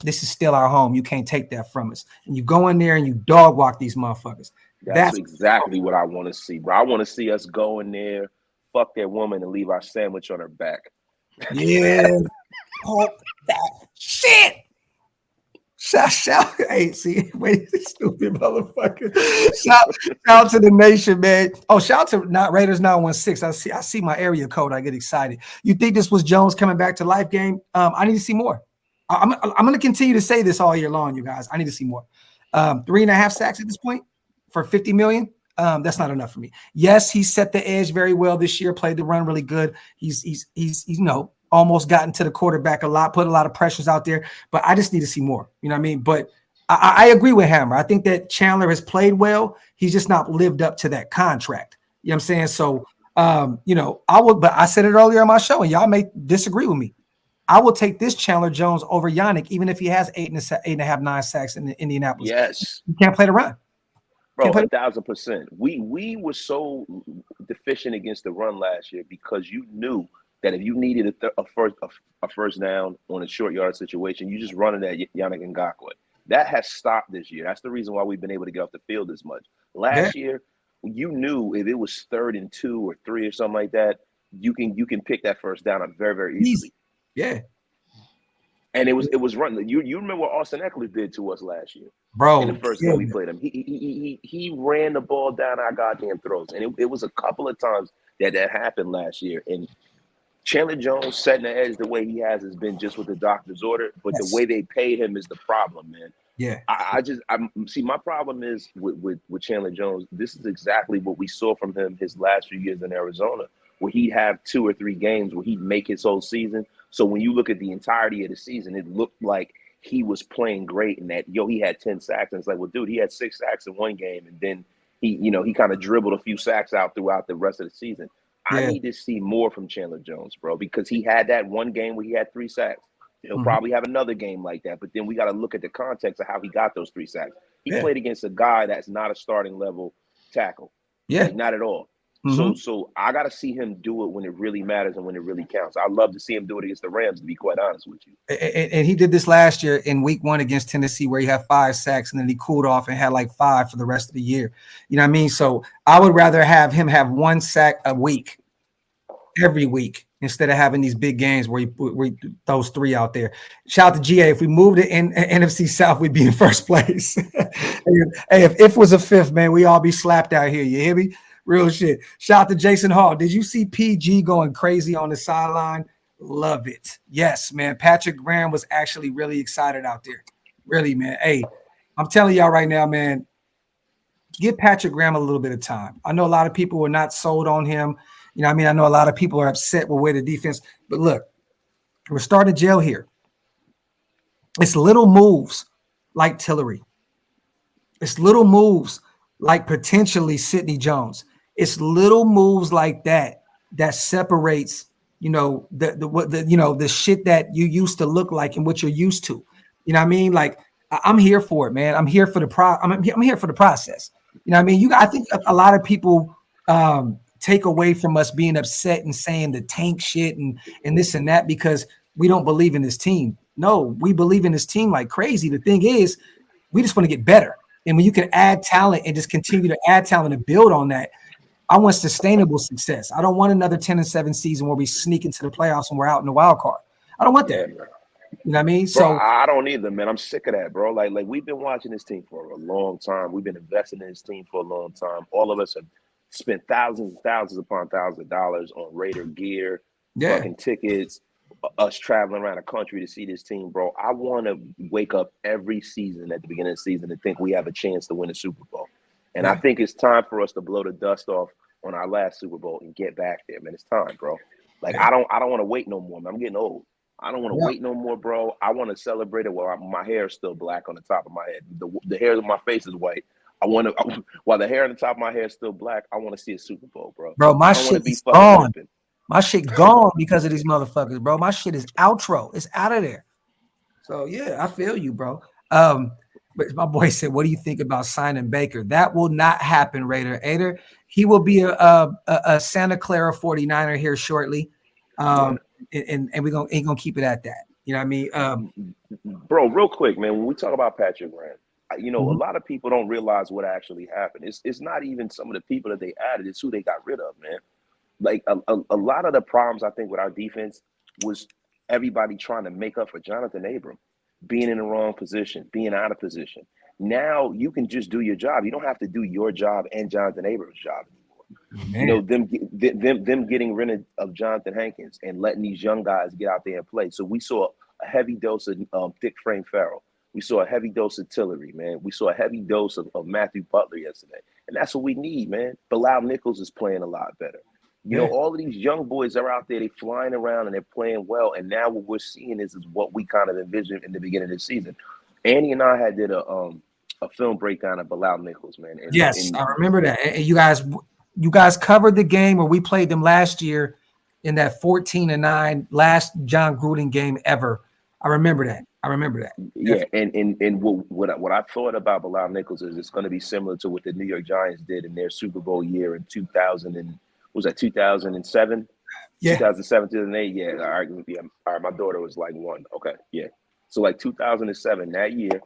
this is still our home. You can't take that from us. And you go in there and you dog walk these motherfuckers. That's exactly what I want to see, bro. I want to see us go in there, fuck that woman, and leave our sandwich on her back. Yeah. Oh, that shit. Shout, hey, see, wait, stupid motherfucker. Shout to the nation, man. Oh, shout to not Raiders 916. I see my area code. I get excited. You think this was Jones coming back to life game? I need to see more. I'm going to continue to say this all year long, you guys. I need to see more. 3.5 sacks at this point for $50 million. That's not enough for me. Yes, he set the edge very well this year, played the run really good. He's you know, almost gotten to the quarterback a lot, put a lot of pressures out there, but I just need to see more. You know what I mean? But I agree with Hammer. I think that Chandler has played well. He's just not lived up to that contract. You know what I'm saying? So, you know, but I said it earlier on my show, and y'all may disagree with me. I will take this Chandler Jones over Yannick, even if he has 8.5, 9 sacks in Indianapolis. Yes. You can't play the run. Bro, 1,000%. We were so deficient against the run last year because you knew that if you needed a first down on a short yard situation, you just run it at Yannick Ngakoue. That has stopped this year. That's the reason why we've been able to get off the field as much. Last year, you knew if it was 3rd and 2 or 3 or something like that, you can pick that first down up very, very easily. Yeah. And it was running. You remember what Austin Eckler did to us last year, bro? In the first game we played him, he ran the ball down our goddamn throats, and it was a couple of times that happened last year. And Chandler Jones setting the edge the way he has been just with the doctor's order, but the way they paid him is the problem, man. Yeah, I see. My problem is with Chandler Jones. This is exactly what we saw from him his last few years in Arizona, where he'd have 2 or 3 games where he'd make his whole season. So when you look at the entirety of the season, it looked like he was playing great and that, he had 10 sacks. And it's like, well, dude, he had 6 sacks in one game. And then he kind of dribbled a few sacks out throughout the rest of the season. Yeah. I need to see more from Chandler Jones, bro, because he had that one game where he had 3 sacks. He'll probably have another game like that. But then we got to look at the context of how he got those 3 sacks. He played against a guy that's not a starting level tackle. Yeah. Like, not at all. So I got to see him do it when it really matters and when it really counts. I'd love to see him do it against the Rams, to be quite honest with you. And he did this last year in week 1 against Tennessee, where he had 5 sacks and then he cooled off and had like 5 for the rest of the year. You know what I mean? So I would rather have him have 1 sack a week, every week, instead of having these big games where he throws 3 out there. Shout out to GA. If we moved it in NFC South, we'd be in first place. Hey, if it was a 5th, man, we all be slapped out here. You hear me? Real shit. Shout out to Jason Hall. Did you see PG going crazy on the sideline? Love it. Yes, man. Patrick Graham was actually really excited out there. Really, man. Hey, I'm telling y'all right now, man, give Patrick Graham a little bit of time. I know a lot of people were not sold on him. You know what I mean? I know a lot of people are upset with where the defense, but look, we're starting to gel here. It's little moves like Tillery. It's little moves like potentially Sidney Jones. It's little moves like that separates, the shit that you used to look like and what you're used to. You know what I mean? Like, I'm here for it, man. I'm here for I'm here for the process. You know what I mean? I think a lot of people take away from us being upset and saying the tank shit and this and that because we don't believe in this team. No, we believe in this team like crazy. The thing is, we just want to get better. And when you can add talent and just continue to add talent and build on that, I want sustainable success. I don't want another 10-7 season where we sneak into the playoffs and we're out in the wild card. I don't want that. You know what I mean? Bro, so I don't either, man. I'm sick of that, bro. Like we've been watching this team for a long time. We've been investing in this team for a long time. All of us have spent thousands and thousands upon thousands of dollars on Raider gear, fucking tickets, us traveling around the country to see this team, bro. I want to wake up every season at the beginning of the season and think we have a chance to win a Super Bowl. And I think it's time for us to blow the dust off on our last Super Bowl and get back there, man. It's time, bro. Like I don't want to wait no more, man. I'm getting old. I don't want to wait no more, bro. I want to celebrate it while my hair is still black on the top of my head. The hair on my face is white. While the hair on the top of my hair is still black, I want to see a Super Bowl, bro. Bro, my shit is gone. Limping. My shit gone because of these motherfuckers, bro. My shit is outro. It's out of there. So yeah, I feel you, bro. But my boy said, "What do you think about signing Baker?" That will not happen, Raider. He will be a Santa Clara 49er here shortly. And we're gonna keep it at that. You know what I mean? Bro, real quick, man, when we talk about Patrick Graham, a lot of people don't realize what actually happened. It's not even some of the people that they added, it's who they got rid of, man. Like a lot of the problems I think with our defense was everybody trying to make up for Jonathan Abram, being in the wrong position, being out of position. Now you can just do your job. You don't have to do your job and Jonathan Abram's job anymore. Man. Them getting rid of Jonathan Hankins and letting these young guys get out there and play. So we saw a heavy dose of thick frame Farrell. We saw a heavy dose of Tillery, man. We saw a heavy dose of Matthew Butler yesterday. And that's what we need, man. Bilal Nichols is playing a lot better. You know, all of these young boys are out there, they're flying around and they're playing well. And now what we're seeing is what we kind of envisioned in the beginning of the season. Andy and I did a film breakdown of Bilal Nichols, man. I remember that. And you guys covered the game where we played them last year in that 14-9 last John Gruden game ever. I remember that. Yeah, and what I thought about Bilal Nichols is it's going to be similar to what the New York Giants did in their Super Bowl year in 2007? 2007, 2008. Yeah. All right. My daughter was like 1. Okay. Yeah. So like 2007, that year,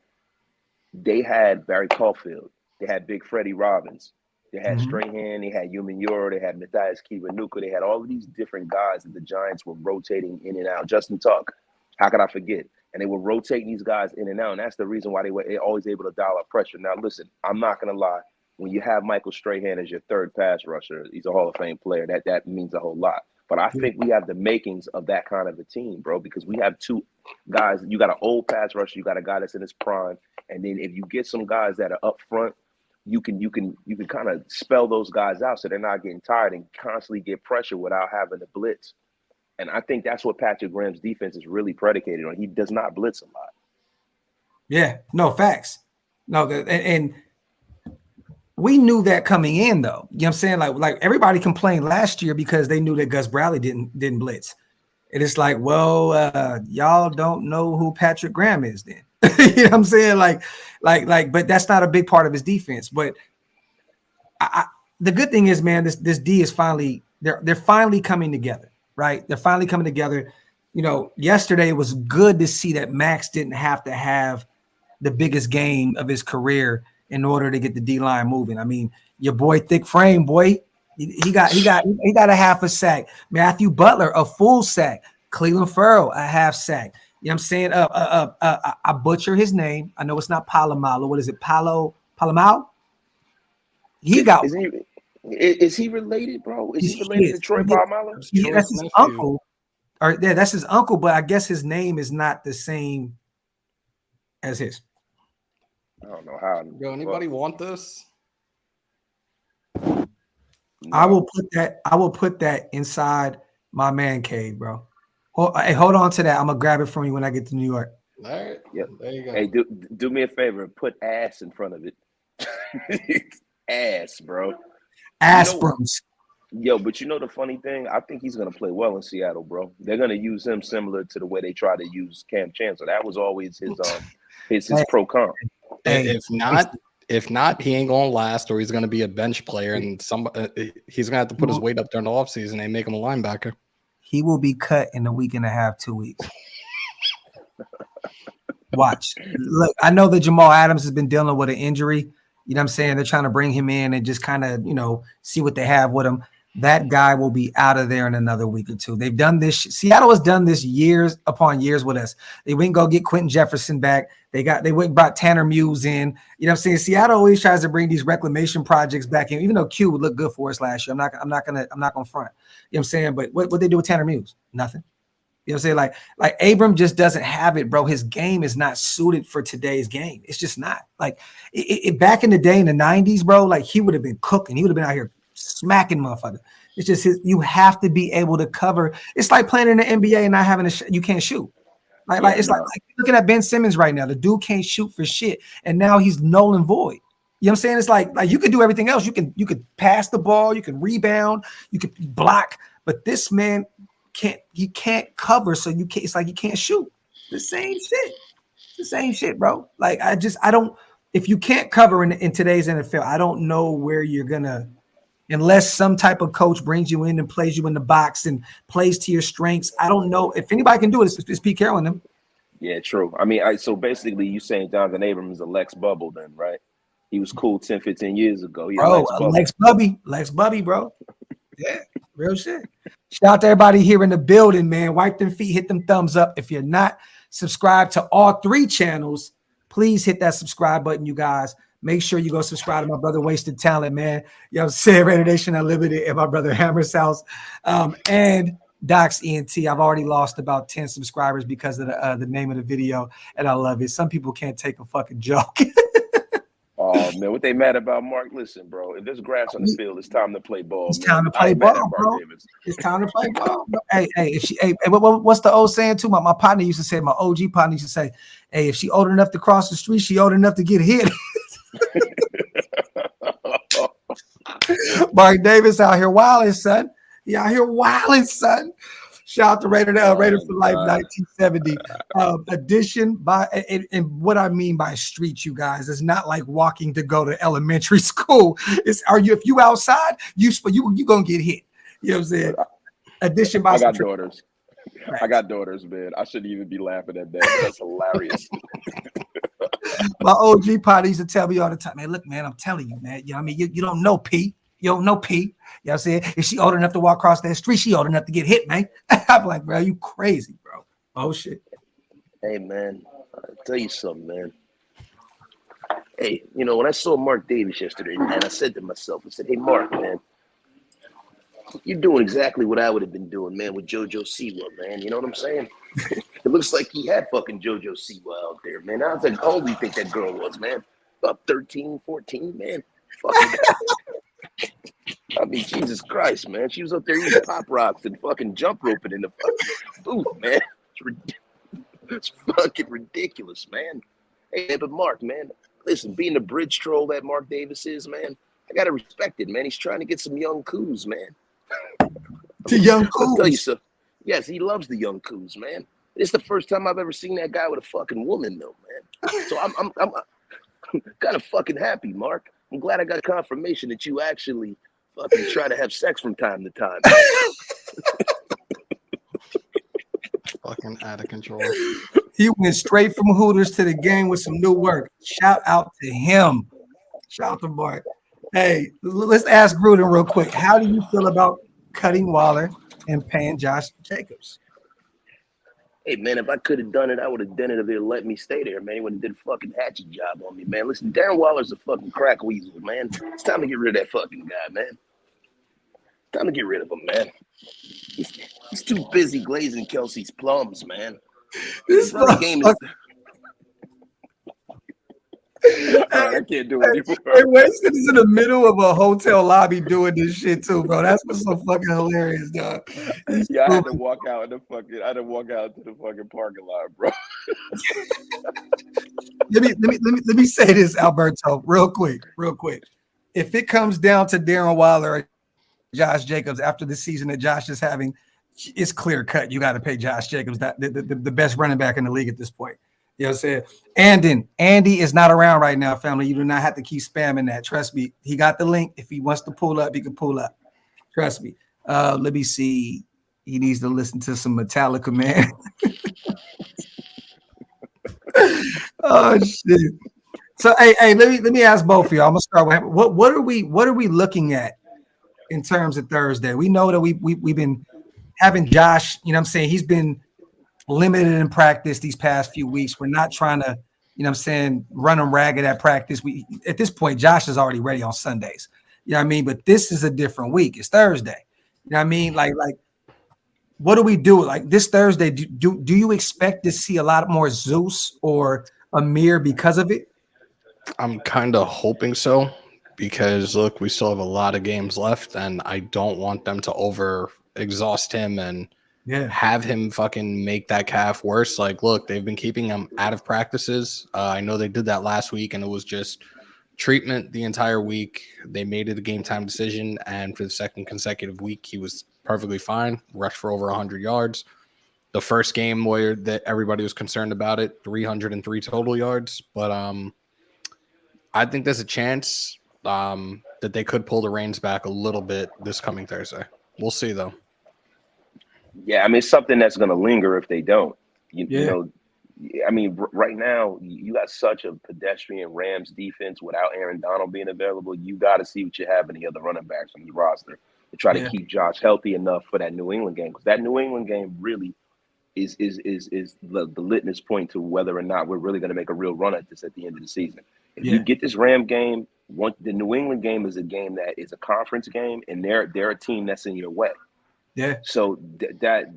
they had Barry Caulfield. They had Big Freddie Robbins. They had Strahan. They had Yumin Euro. They had Matthias Kiwanuka. They had all of these different guys that the Giants were rotating in and out. Justin Tuck. How could I forget? And they were rotating these guys in and out. And that's the reason why they were always able to dial up pressure. Now, listen, I'm not going to lie. When you have Michael Strahan as your third pass rusher, he's a Hall of Fame player. That means a whole lot. But I think we have the makings of that kind of a team, bro, because we have two guys. You got an old pass rusher. You got a guy that's in his prime. And then if you get some guys that are up front, you can kind of spell those guys out so they're not getting tired and constantly get pressure without having to blitz. And I think that's what Patrick Graham's defense is really predicated on. He does not blitz a lot. Yeah, no, facts. No, and we knew that coming in, though. You know what I'm saying? Like everybody complained last year because they knew that Gus Bradley didn't blitz. And it's like, well, y'all don't know who Patrick Graham is then. You know what I'm saying? Like, but that's not a big part of his defense. But the good thing is, man, this D is finally they're finally coming together, right? They're finally coming together. You know, yesterday it was good to see that Max didn't have to have the biggest game of his career in order to get the D line moving. I mean, your boy Thick Frame, boy, he got a half a sack. Matthew Butler, a full sack. Cleveland Farrell, a half sack. You know what I'm saying? I butcher his name. I know it's not Palomalo. What is it? Palomao? He got. Is he related, bro? Is he related to Troy Palomalo? Yeah, that's his uncle. Or yeah, that's his uncle, but I guess his name is not the same as his. I don't know how. Yo, anybody want this? No. I will put that inside my man cave, bro. Hey, hold on to that. I'm gonna grab it from you when I get to New York. All right. Yep. There you go. Hey, do me a favor. Put ass in front of it. Ass, bro. Asprams. Yo, but you know the funny thing? I think he's gonna play well in Seattle, bro. They're gonna use him similar to the way they try to use Cam Chancellor. That was always his pro comp. If not, he ain't gonna last, or he's gonna be a bench player, and he's gonna have to put his weight up during the offseason and make him a linebacker. He will be cut in a week and a half, 2 weeks. Watch. Look, I know that Jamal Adams has been dealing with an injury. You know what I'm saying? They're trying to bring him in and just kind of, see what they have with him. That guy will be out of there in another week or two. They've done this. Seattle has done this years upon years with us. They went and go get Quentin Jefferson back. They went and brought Tanner Muse in. You know what I'm saying? Seattle always tries to bring these reclamation projects back in, even though Q would look good for us last year. I'm not gonna front. You know what I'm saying? But what they do with Tanner Muse? Nothing. You know what I'm saying? Like Abram just doesn't have it, bro. His game is not suited for today's game. It's just not. Like it back in the day in the 90s, bro, like he would have been cooking. He would have been out here smacking motherfuckers. It's just you have to be able to cover. It's like playing in the NBA and not having you can't shoot. Like looking at Ben Simmons right now. The dude can't shoot for shit, and now he's null and void. You know what I'm saying? It's like you could do everything else. You could pass the ball, you can rebound, you could block, but this man can't. He can't cover, so you can't. It's like he can't shoot. The same shit. The same shit, bro. Like I don't. If you can't cover in today's NFL, I don't know where you're gonna. Unless some type of coach brings you in and plays you in the box and plays to your strengths. I don't know if anybody can do it. It's Pete Carroll and them. Yeah, true. I mean, so basically you saying Jonathan Abrams is a Lex Bubble then, right? He was cool 10, 15 years ago. Lex Bubby, bro. Yeah, real shit. Shout out to everybody here in the building, man. Wipe them feet, hit them thumbs up. If you're not subscribed to all 3 channels, please hit that subscribe button, you guys. Make sure you go subscribe to my brother Wasted Talent, man. You know what I'm saying? Raider Nation Unlimited and my brother Hammer's House. And DOX ENT. I've already lost about 10 subscribers because of the name of the video, and I love it. Some people can't take a fucking joke. Oh, man, what they mad about, Mark? Listen, bro, if there's grass on the field, it's time to play ball. It's time to play ball, bro. It's time to play ball. Hey, what's the old saying too? My partner used to say, my OG partner used to say, hey, if she old enough to cross the street, she old enough to get hit. Mark Davis out here wilding, son. He out here wilding, son. Shout out to Raider for Life 1970 edition by and what I mean by street, you guys, is not like walking to go to elementary school. It's if you outside, you gonna get hit. You know what I'm saying? Edition by I got daughters. I got daughters, man. I shouldn't even be laughing at that. That's hilarious. My OG party used to tell me all the time, man, look, man, I'm telling you, man. You know what I mean? You don't know P. You don't know P. You know what I'm saying? If she old enough to walk across that street, she old enough to get hit, man. I'm like, bro, you crazy, bro. Oh, shit. Hey, man, I'll tell you something, man. Hey, you know, when I saw Mark Davis yesterday, man, I said to myself, I said, hey, Mark, man, you're doing exactly what I would have been doing, man, with JoJo Siwa, man. You know what I'm saying? It looks like he had fucking JoJo Siwa out there, man. I was like, how old do you think that girl was, man? About 13, 14, man. Fucking I mean, Jesus Christ, man. She was up there eating pop rocks and fucking jump roping in the fucking booth, man. It's fucking ridiculous, man. Hey, but Mark, man, listen, being the bridge troll that Mark Davis is, man, I gotta respect it, man. He's trying to get some young coos, man. The young coos. I'll tell you so. Yes, he loves the young coos, man. It's the first time I've ever seen that guy with a fucking woman, though, man. So I'm kind of fucking happy, Mark. I'm glad I got confirmation that you actually fucking try to have sex from time to time. Fucking out of control. He went straight from Hooters to the game with some new work. Shout out to him. Shout out to Mark. Hey, let's ask Gruden real quick. How do you feel about cutting Waller and paying Josh Jacobs? Hey, man, if I could have done it, I would have done it if they'd let me stay there, man. He would have did a fucking hatchet job on me, man. Listen, Darren Waller's a fucking crack weasel, man. It's time to get rid of that fucking guy, man. Time to get rid of him, man. He's too busy glazing Kelsey's plums, man. This game is... I can't do it anymore. Hey, Winston is in the middle of a hotel lobby doing this shit too, bro. That's what's so fucking hilarious, dog. Yeah, I had to walk out to the fucking parking lot, bro. let me say this, Alberto, real quick. If it comes down to Darren Waller or Josh Jacobs after the season that Josh is having, it's clear cut. You got to pay Josh Jacobs, the best running back in the league at this point. You know what I'm saying? Andy is not around right now, family. You do not have to keep spamming that. Trust me. He got the link. If he wants to pull up, he can pull up. Trust me. Let me see. He needs to listen to some Metallica, man. Oh shit. So hey, let me ask both of y'all. I'm gonna start with what are we looking at in terms of Thursday? We know that we've been having Josh, you know what I'm saying? He's been limited in practice these past few weeks. We're not trying to, you know what I'm saying, run him ragged at practice. At this point, Josh is already ready on Sundays. You know what I mean? But this is a different week. It's Thursday. You know what I mean? Like what do we do? Like this Thursday, do you expect to see a lot more Zeus or Amir because of it? I'm kind of hoping so, because look, we still have a lot of games left, and I don't want them to over exhaust him and have him fucking make that calf worse. Like, look, they've been keeping him out of practices. I know they did that last week, and it was just treatment the entire week. They made it a game time decision, and for the second consecutive week, he was perfectly fine. Rushed for over 100 yards. The first game where that everybody was concerned about it, 303 total yards. But I think there's a chance that they could pull the reins back a little bit this coming Thursday. We'll see, though. Yeah, I mean, it's something that's going to linger if they don't. You know, I mean, right now, you got such a pedestrian Rams defense without Aaron Donald being available. You got to see what you have in the other running backs on your roster to try to keep Josh healthy enough for that New England game. Because that New England game really is the litmus point to whether or not we're really going to make a real run at this at the end of the season. If you get this Ram game, the New England game is a game that is a conference game, and they're a team that's in your way. Yeah. So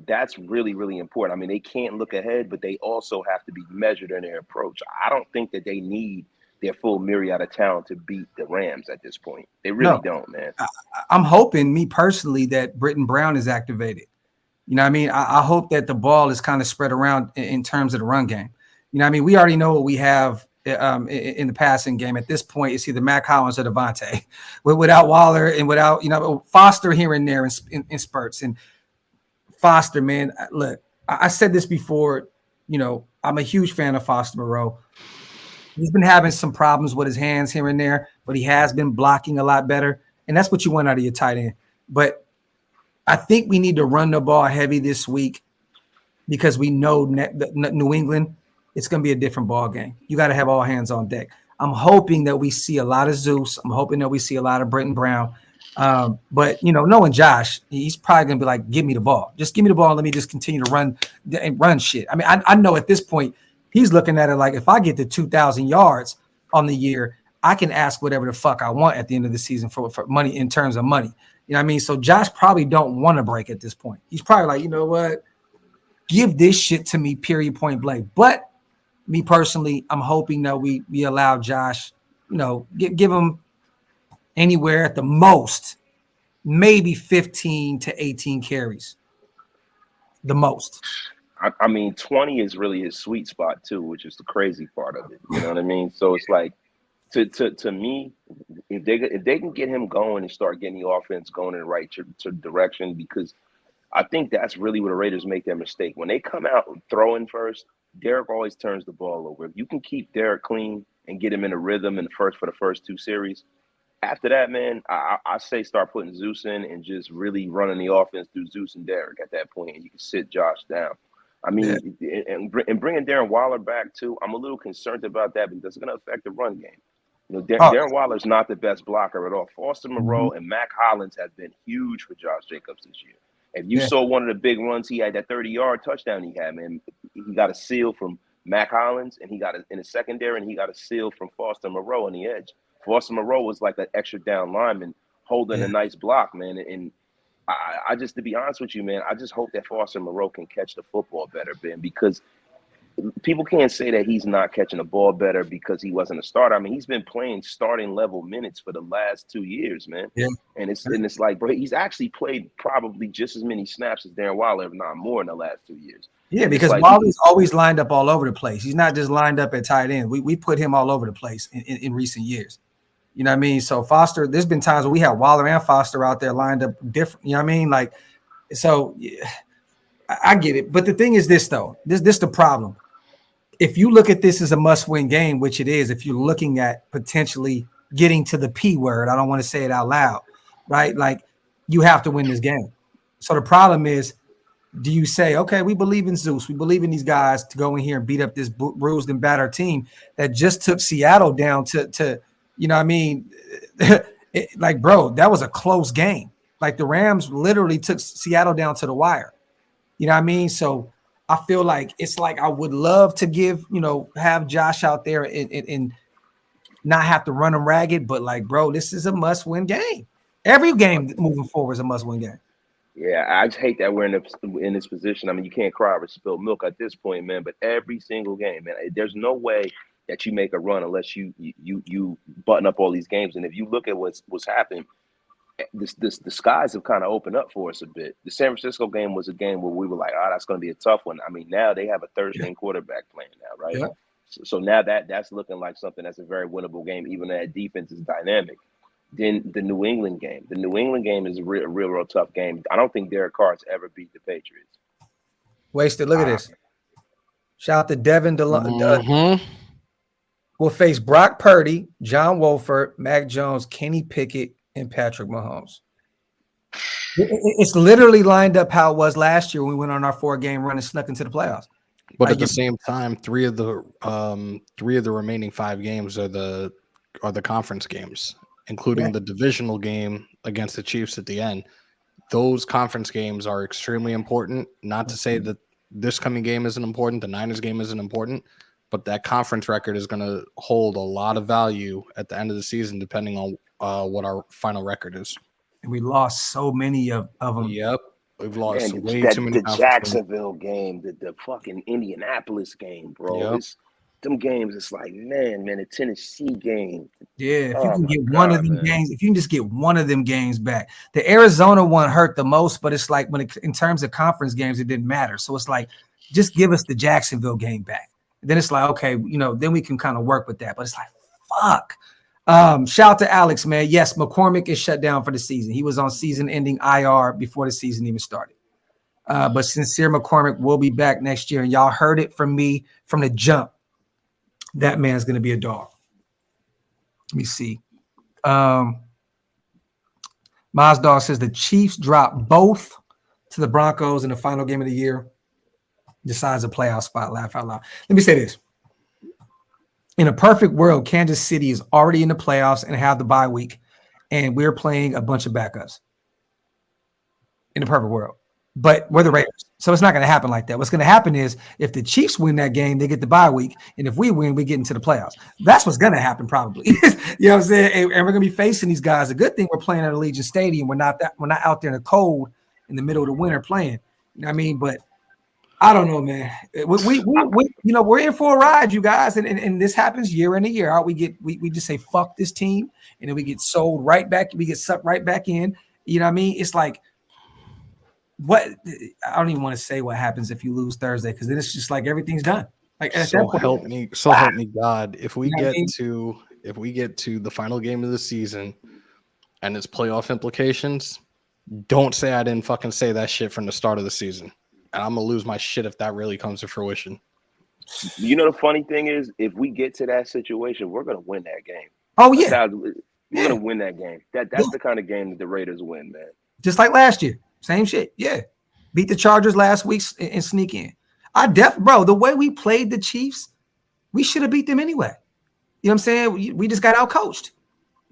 that's really, really important. I mean, they can't look ahead, but they also have to be measured in their approach. I don't think that they need their full myriad of talent to beat the Rams at this point. They really don't, man. I'm hoping, me personally, that Britton Brown is activated. You know what I mean? I hope that the ball is kind of spread around in terms of the run game. You know what I mean? We already know what we have in the passing game. At this point, it's either Mac Hollins or Devontae. Without Waller and without, Foster here and there in spurts. And Foster, man, look, I said this before, I'm a huge fan of Foster Moreau. He's been having some problems with his hands here and there, but he has been blocking a lot better. And that's what you want out of your tight end. But I think we need to run the ball heavy this week because we know New England, it's going to be a different ball game. You got to have all hands on deck. I'm hoping that we see a lot of Zeus. I'm hoping that we see a lot of Britton Brown. But, knowing Josh, he's probably going to be like, give me the ball. Just give me the ball. And let me just continue to run shit. I mean, I know at this point, he's looking at it like, if I get to 2,000 yards on the year, I can ask whatever the fuck I want at the end of the season for money, in terms of money. You know what I mean? So Josh probably don't want to break at this point. He's probably like, you know what? Give this shit to me, period, point blank. But me personally, I'm hoping that we allow Josh, give him anywhere at the most, maybe 15 to 18 carries. The most. I mean, 20 is really his sweet spot too, which is the crazy part of it. You know what I mean? So it's like, to me, if they can get him going and start getting the offense going in the right direction, because I think that's really where the Raiders make their mistake. When they come out throwing first, Derek always turns the ball over. If you can keep Derek clean and get him in a rhythm for the first two series, after that, man, I say start putting Zeus in and just really running the offense through Zeus and Derek at that point, and you can sit Josh down. I mean, and bringing Darren Waller back too, I'm a little concerned about that because it's going to affect the run game. Darren Waller's not the best blocker at all. Foster Moreau and Mac Hollins have been huge for Josh Jacobs this year. If you saw one of the big runs he had, that 30-yard touchdown he had, man, he got a seal from Mac Hollins, and he got it in the secondary, and he got a seal from Foster Moreau on the edge. Foster Moreau was like an extra down lineman holding a nice block, man. And I just, to be honest with you, man, I just hope that Foster Moreau can catch the football better, Ben, because people can't say that he's not catching the ball better because he wasn't a starter. I mean, he's been playing starting level minutes for the last 2 years, man. Yeah. And it's like, bro, he's actually played probably just as many snaps as Darren Waller, if not more, in the last 2 years. Yeah, because Waller's always lined up all over the place. He's not just lined up at tight end. We put him all over the place in recent years. You know what I mean? So Foster, there's been times where we have Waller and Foster out there lined up different. You know what I mean? Like, so yeah, I get it. But the thing is this, though. This the problem. If you look at this as a must-win game, which it is, if you're looking at potentially getting to the P word, I don't want to say it out loud, right? Like, you have to win this game. So the problem is, do you say, okay, we believe in Zeus, we believe in these guys to go in here and beat up this bruised and battered team that just took Seattle down to you know what I mean? Like, bro, that was a close game. Like, the Rams literally took Seattle down to the wire. You know what I mean? So I feel like it's like I would love to have Josh out there and not have to run him ragged, but like, bro, this is a must-win game. Every game moving forward is a must-win game. Yeah, I just hate that we're in this position. I mean, you can't cry over spilled milk at this point, man, but every single game, man, there's no way that you make a run unless you button up all these games. And if you look at what's happened, the skies have kind of opened up for us a bit. The San Francisco game was a game where we were like, oh, that's going to be a tough one. I mean, now they have a third string quarterback playing now, right? Yeah. So now that's looking like something that's a very winnable game, even though that defense is dynamic. Then the New England game. The New England game is a real tough game. I don't think Derek Carr's ever beat the Patriots. Wasted. Look at this. Shout out to Devin DeLon. Will face Brock Purdy, John Wolford, Mac Jones, Kenny Pickett, and Patrick Mahomes. It's literally lined up how it was last year when we went on our 4-game run and snuck into the playoffs. But at the same time, three of the remaining 5 games are the conference games, including the divisional game against the Chiefs at the end. Those conference games are extremely important. Not to say that this coming game isn't important, the Niners game isn't important, but that conference record is going to hold a lot of value at the end of the season, depending on what our final record is. And we lost so many of them. Yep. We've lost way too many. The Jacksonville game, the fucking Indianapolis game, bro. Yep. Them games, it's like, man, the Tennessee game. Yeah, if you can get one of them games, if you can just get one of them games back. The Arizona one hurt the most, but it's like in terms of conference games, it didn't matter. So it's like, just give us the Jacksonville game back. Then it's like, okay, then we can kind of work with that. But it's like, fuck. Shout out to Alex, man. Yes, McCormick is shut down for the season. He was on season-ending IR before the season even started. But Sincere McCormick will be back next year, and y'all heard it from me from the jump. That man's going to be a dog. Let me see. Mazdog says the Chiefs drop both to the Broncos in the final game of the year. Decides a playoff spot. Laugh out loud. Let me say this. In a perfect world, Kansas City is already in the playoffs and have the bye week, and we're playing a bunch of backups. In a perfect world. But we're the Raiders, so it's not going to happen like that. What's going to happen is if the Chiefs win that game, they get the bye week, and if we win, we get into the playoffs. That's what's going to happen probably. You know what I'm saying? And we're going to be facing these guys. The good thing we're playing at Allegiant Stadium. We're not out there in the cold in the middle of the winter playing. You know what I mean? But I don't know, man. We we're in for a ride, you guys, and this happens year in and year out. We just say fuck this team, and then we get sold right back. We get sucked right back in. You know what I mean? It's like. What I don't even want to say what happens if you lose Thursday, because then it's just like everything's done. Like help me God, if we get to the final game of the season and its playoff implications, don't say I didn't fucking say that shit from the start of the season, and I'm gonna lose my shit if that really comes to fruition. You know the funny thing is, if we get to that situation, we're gonna win that game. Oh yeah, we're gonna win that game. That's the kind of game that the Raiders win, man. Just like last year. Same shit. Yeah. Beat the Chargers last week and sneak in. Bro, the way we played the Chiefs, we should have beat them anyway. You know what I'm saying? We just got out coached.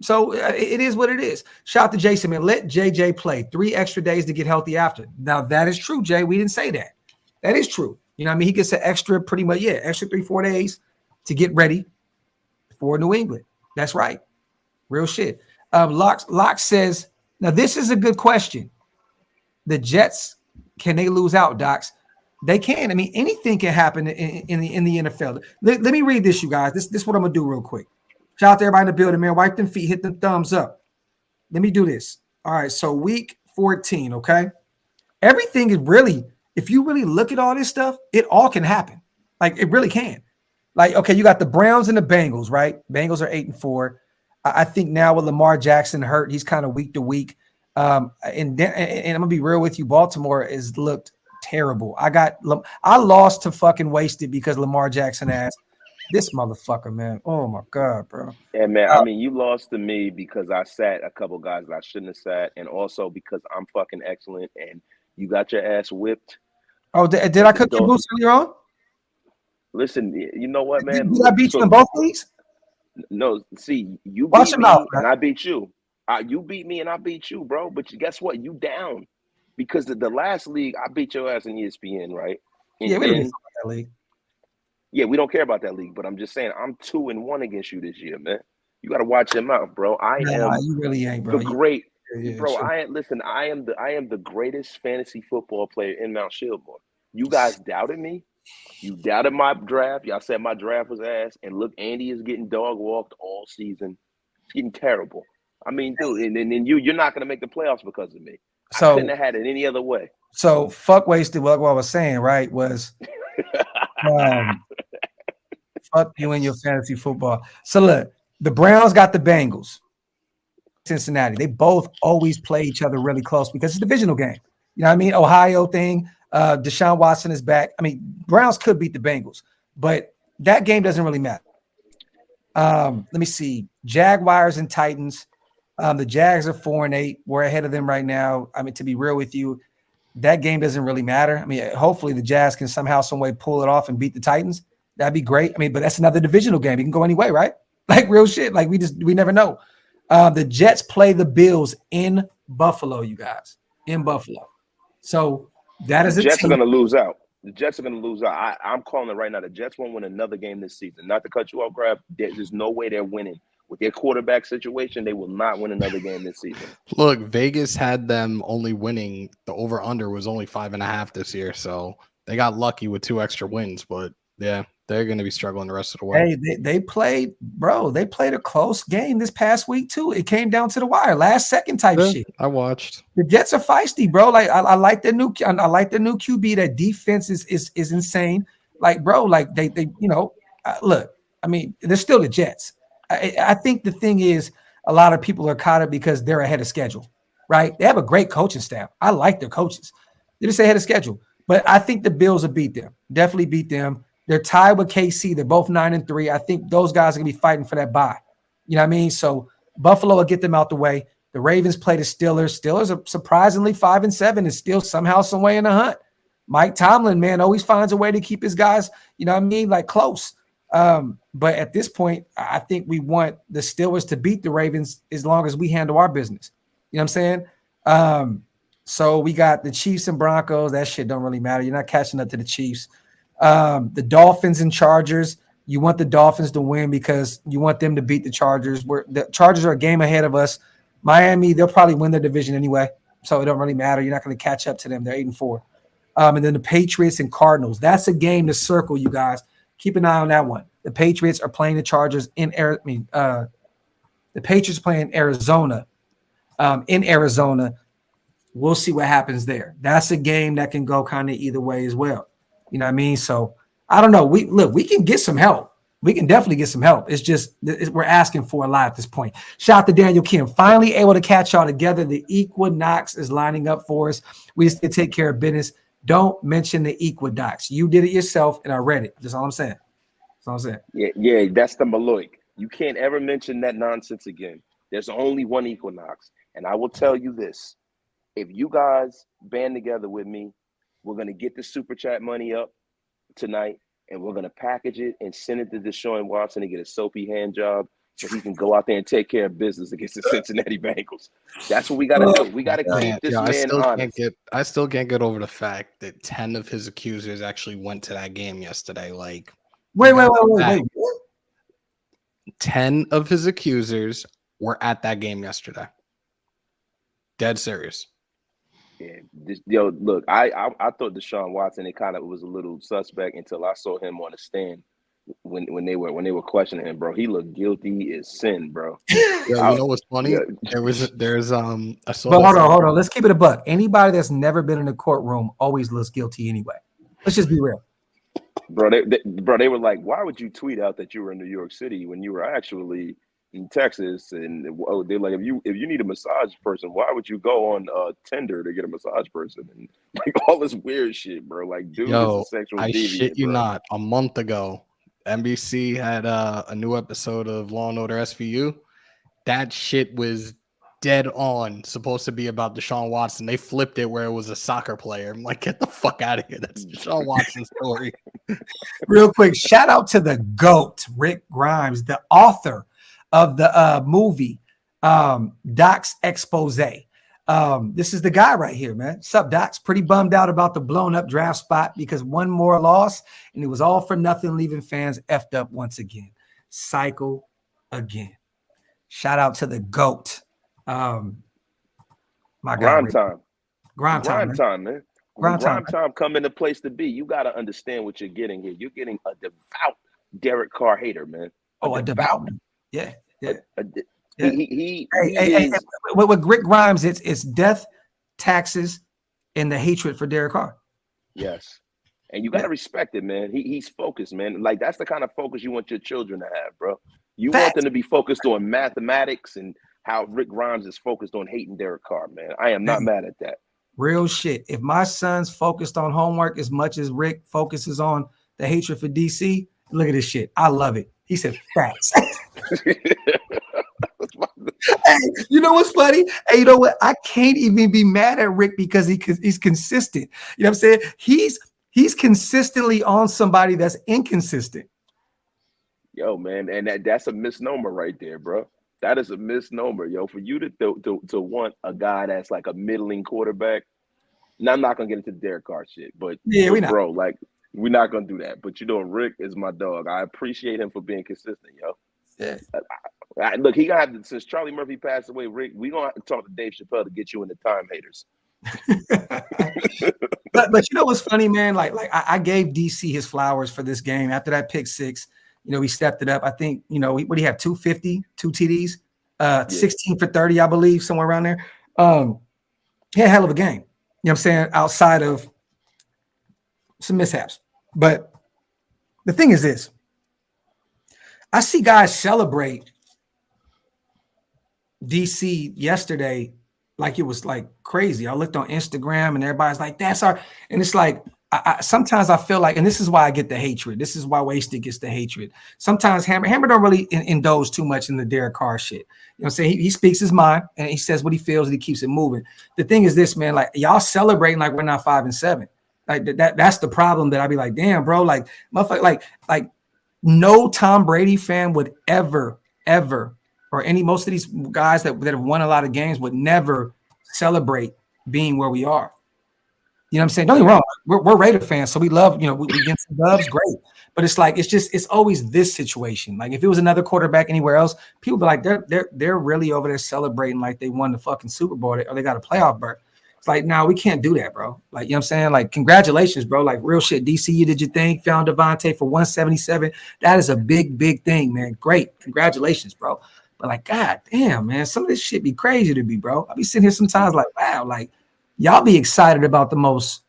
So it is what it is. Shout out to Jason, man. Let JJ play 3 extra days to get healthy after. Now, that is true, Jay. We didn't say that. That is true. You know what I mean? He gets an extra pretty much, extra 3-4 days to get ready for New England. That's right. Real shit. Locke says, now this is a good question. The Jets, can they lose out, Docs? They can. I mean, anything can happen in the NFL. Let me read this, you guys. This is what I'm going to do real quick. Shout out to everybody in the building, man. Wipe them feet. Hit the thumbs up. Let me do this. All right, so week 14, okay? Everything is really, if you really look at all this stuff, it all can happen. Like, it really can. Like, okay, you got the Browns and the Bengals, right? Bengals are 8-4. I think now with Lamar Jackson hurt, he's kind of week to week. And I'm gonna be real with you. Baltimore has looked terrible. I lost to fucking Wasted because Lamar Jackson asked this motherfucker, man. Oh my god, bro. Yeah, man. I mean, you lost to me because I sat a couple guys that I shouldn't have sat, and also because I'm fucking excellent, and you got your ass whipped. Oh, did I cook your boots earlier on? Listen, you know what, man? Did I beat you in both leagues? No, see, you Watch beat him me out, and I beat you. You beat me and I beat you, bro. But guess what? You down because the last league I beat your ass in ESPN, right? And yeah, we don't care about that league. Yeah, we don't care about that league. But I'm just saying, I'm 2-1 against you this year, man. You got to watch him out, bro. You really ain't, bro. The great, bro. Sure. I am the greatest fantasy football player in Mount ShieldMore. You guys doubted me. You doubted my draft. Y'all said my draft was ass. And look, Andy is getting dog walked all season. It's getting terrible. I mean, dude, and you're not going to make the playoffs because of me. So I couldn't have had it any other way. So fuck wasted. What I was saying, right, was fuck you and your fantasy football. So look, the Browns got the Bengals. Cincinnati. They both always play each other really close because it's a divisional game. You know what I mean? Ohio thing. Deshaun Watson is back. I mean, Browns could beat the Bengals, but that game doesn't really matter. Let me see. Jaguars and Titans. The Jags are 4-8. We're ahead of them right now. I mean, to be real with you, that game doesn't really matter. I mean, hopefully the Jazz can somehow, some way pull it off and beat the Titans. That'd be great. I mean, but that's another divisional game. It can go any way, right? Like real shit. Like we never know. The Jets play the Bills in Buffalo, you guys, in Buffalo. So that is the Jets are going to lose out. The Jets are going to lose out. I'm calling it right now. The Jets won't win another game this season. Not to cut you off, Graphk. There's no way they're winning. With their quarterback situation, they will not win another game this season. Look, Vegas had them only winning. The over-under was only 5.5 this year, so they got lucky with 2 extra wins. But, yeah, they're going to be struggling the rest of the way. Hey, they played a close game this past week, too. It came down to the wire, last second type shit. I watched. The Jets are feisty, bro. Like I like their new QB. That defense is insane. Like, bro, like they look, I mean, they're still the Jets. I think the thing is a lot of people are caught up because they're ahead of schedule, right? They have a great coaching staff. I like their coaches. They're just ahead of schedule. But I think the Bills will beat them. Definitely beat them. They're tied with KC. They're both 9-3. I think those guys are going to be fighting for that bye. You know what I mean? So Buffalo will get them out the way. The Ravens play the Steelers. Steelers are surprisingly 5-7 and still somehow, some way in the hunt. Mike Tomlin, man, always finds a way to keep his guys, you know what I mean, like close. But at this point, I think we want the Steelers to beat the Ravens as long as we handle our business. You know what I'm saying? So we got the Chiefs and Broncos. That shit don't really matter. You're not catching up to the Chiefs. The Dolphins and Chargers. You want the Dolphins to win because you want them to beat the Chargers. The Chargers are a game ahead of us. Miami, they'll probably win their division anyway, so it don't really matter. You're not going to catch up to them. They're 8-4. And then the Patriots and Cardinals. That's a game to circle, you guys. Keep an eye on that one. The Patriots are playing the Chargers the Patriots playing Arizona. In Arizona, we'll see what happens there. That's a game that can go kind of either way as well. You know what I mean? So I don't know. We can get some help. We can definitely get some help. It's just we're asking for a lot at this point. Shout out to Daniel Kim. Finally able to catch y'all together. The equinox is lining up for us. We just need to take care of business. Don't mention the equinox. You did it yourself, and I read it. That's all I'm saying. That's all I'm saying. Yeah, that's the Maloik. You can't ever mention that nonsense again. There's only one equinox. And I will tell you this. If you guys band together with me, we're going to get the super chat money up tonight, and we're going to package it and send it to Deshaun Watson to get a soapy hand job so he can go out there and take care of business against the Cincinnati Bengals. That's what we got to do. We got to keep this man honest. I still can't get over the fact that 10 of his accusers actually went to that game yesterday. Like, wait. 10 of his accusers were at that game yesterday. Dead serious. Yeah, look, I thought Deshaun Watson, it kind of was a little suspect until I saw him on the stand when they were questioning him, bro. He looked guilty as sin, bro. You know what's funny? Yeah. I saw. But hold on. Let's keep it a buck. Anybody that's never been in a courtroom always looks guilty anyway. Let's just be real. Bro, they were like, why would you tweet out that you were in New York City when you were actually in Texas? And they're like, if you need a massage person, why would you go on Tinder to get a massage person? And like all this weird shit, bro. Like, dude, is a sexual deviant, shit you bro. not. A month ago, NBC had a new episode of Law and Order SVU. That shit was dead on supposed to be about Deshaun Watson. They flipped it where it was a soccer player. I'm like, get the fuck out of here. That's Deshaun Watson's story. Real quick, shout out to the GOAT, Rick Grimes, the author of the movie Docs Expose. This is the guy right here, man. What's up, Docs? Pretty bummed out about the blown up draft spot because one more loss and it was all for nothing, leaving fans effed up once again. Cycle again. Shout out to the GOAT. My guy. Grind time, man. When Grind grind time come into place to be, you got to understand what you're getting here. You're getting a devout Derek Carr hater, man. A devout. Yeah. Yeah. He Hey, is. with Rick Grimes, it's death, taxes, and the hatred for Derek Carr. Yes. And you got to respect it, man. He's focused, man. Like, that's the kind of focus you want your children to have, bro. You want them to be focused on mathematics, and how Rick Grimes is focused on hating Derek Carr, man. I am not mad at that. Real shit. If my son's focused on homework as much as Rick focuses on the hatred for DC, look at this shit. I love it. He said facts. Hey, you know what's funny? Hey, you know what? I can't even be mad at Rick because he's consistent. You know what I'm saying? He's consistently on somebody that's inconsistent. Yo, man, and that's a misnomer right there, bro. That is a misnomer, yo. For you to want a guy that's like a middling quarterback. Now, I'm not gonna get into the Derek Carr shit, but yeah, bro, like, we're not gonna do that. But you know, Rick is my dog. I appreciate him for being consistent, yo. Yeah. Look, he gonna have to, since Charlie Murphy passed away, Rick, we gonna have to talk to Dave Chappelle to get you in the time haters. but you know what's funny, man? Like I gave DC his flowers for this game after that pick six. You know, he stepped it up. I think, you know, what do you have? 250, 2 TDs, 16 for 30, I believe, somewhere around there. He had a hell of a game. You know what I'm saying? Outside of some mishaps. But the thing is this. I see guys celebrate DC yesterday like it was like crazy. I looked on Instagram and everybody's like, that's our, and it's like, sometimes I feel like, and this is why I get the hatred. This is why Wasted gets the hatred. Sometimes Hammer don't really indulge too much in the Derek Carr shit. You know what I'm saying? He speaks his mind and he says what he feels and he keeps it moving. The thing is this, man, like y'all celebrating like we're not 5-7. Like that's the problem that I'd be like, damn, bro, like motherfucker, like no Tom Brady fan would ever, or most of these guys that have won a lot of games would never celebrate being where we are. You know what I'm saying? Don't get me wrong. We're Raider fans, so we love, you know, we get some dubs, great. But it's like, it's always this situation. Like if it was another quarterback anywhere else, people be like, they're really over there celebrating like they won the fucking Super Bowl or they got a playoff berth. It's like, nah, we can't do that, bro. Like, you know what I'm saying? Like, congratulations, bro. Like real shit. DC, you did your thing, found Devontae for 177. That is a big thing, man. Great. Congratulations, bro. But like, god damn, man, some of this shit be crazy to me, bro. I be sitting here sometimes like, wow, like y'all be excited about the most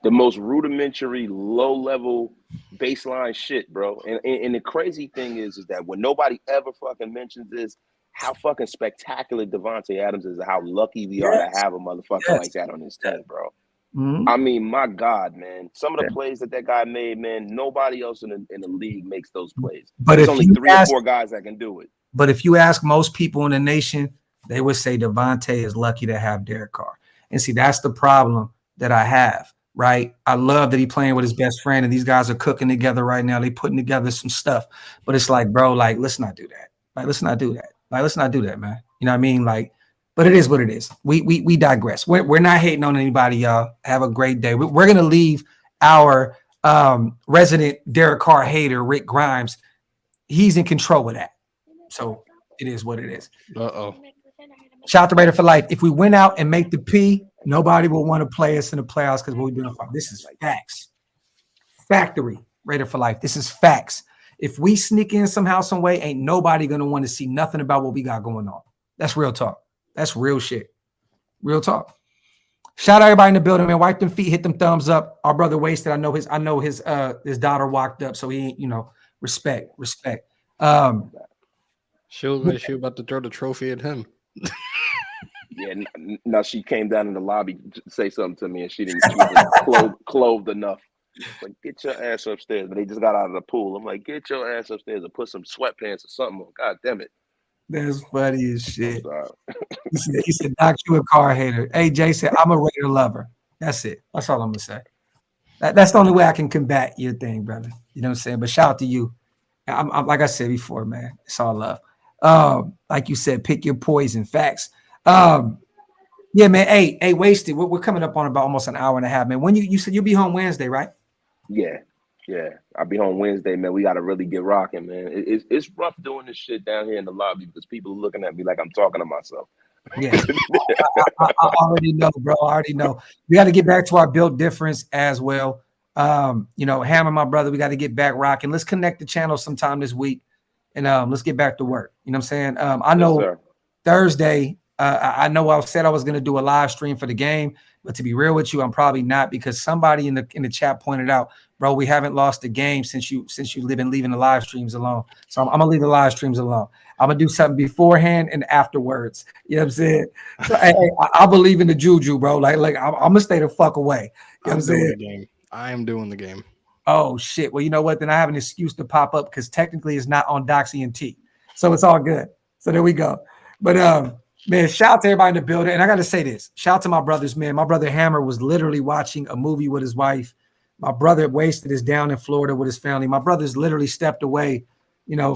rudimentary, low-level baseline shit, bro. And the crazy thing is that when nobody ever fucking mentions this, how fucking spectacular Devontae Adams is, and how lucky we are to have a motherfucker like that on this team, bro. Mm-hmm. I mean, my God, man. Some of the plays that guy made, man, nobody else in the league makes those plays. But there's only 3 or 4 guys that can do it. But if you ask most people in the nation, they would say Devontae is lucky to have Derek Carr. And see, that's the problem that I have, right? I love that he's playing with his best friend and these guys are cooking together right now. They putting together some stuff. But it's like, bro, like, let's not do that. Like, let's not do that. Like, let's not do that, man. You know what I mean? Like, but it is what it is. We digress. We're not hating on anybody, y'all. Have a great day. We're going to leave our resident Derek Carr hater, Rick Grimes. He's in control of that. So it is what it is. Uh-oh. Shout out to Raider for life. If we win out and make the P, nobody will want to play us in the playoffs because we're doing fine. This is facts. Factory. Raider for life. This is facts. If we sneak in somehow, some way, ain't nobody going to want to see nothing about what we got going on. That's real talk. That's real shit. Real talk. Shout out everybody in the building, man. Wipe them feet, hit them thumbs up. Our brother Wasted. I know his daughter walked up, so he ain't, you know, respect. She was like she was about to throw the trophy at him. Yeah, now she came down in the lobby to say something to me, and she was clothed enough. Like, get your ass upstairs. But they just got out of the pool. I'm like, get your ass upstairs and put some sweatpants or something on. God damn it. That's funny as shit. He said, Doc, you a Carr hater. Hey, Jay said, I'm a Raider lover. That's it. That's all I'm going to say. That's the only way I can combat your thing, brother. You know what I'm saying? But shout out to you. I'm like I said before, man, it's all love. Like you said, pick your poison. Facts. Yeah, man. Hey, Wasted. We're coming up on about almost an hour and a half, man. When you said you'll be home Wednesday, right? Yeah. I'll be home Wednesday, man. We got to really get rocking, man. It's rough doing this shit down here in the lobby because people are looking at me like I'm talking to myself. Yeah, I already know, bro. I already know. We got to get back to our build difference as well. Hammer, my brother, we got to get back rocking. Let's connect the channel sometime this week, and let's get back to work. You know what I'm saying? I know Yes, Thursday. I know I said I was going to do a live stream for the game, but to be real with you, I'm probably not, because somebody in the chat pointed out, bro, we haven't lost the game since you been leaving the live streams alone. So I'm gonna leave the live streams alone. I'm gonna do something beforehand and afterwards. You know what I'm saying? So I believe in the juju, bro. Like I'm gonna stay the fuck away. You know what I'm saying? I am doing the game. Oh shit. Well, you know what? Then I have an excuse to pop up because technically it's not on DOX ENT. So it's all good. So there we go. But man, shout out to everybody in the building. And I gotta say this. Shout out to my brothers, man. My brother Hammer was literally watching a movie with his wife. My brother Wasted is down in Florida with his family. My brothers literally stepped away,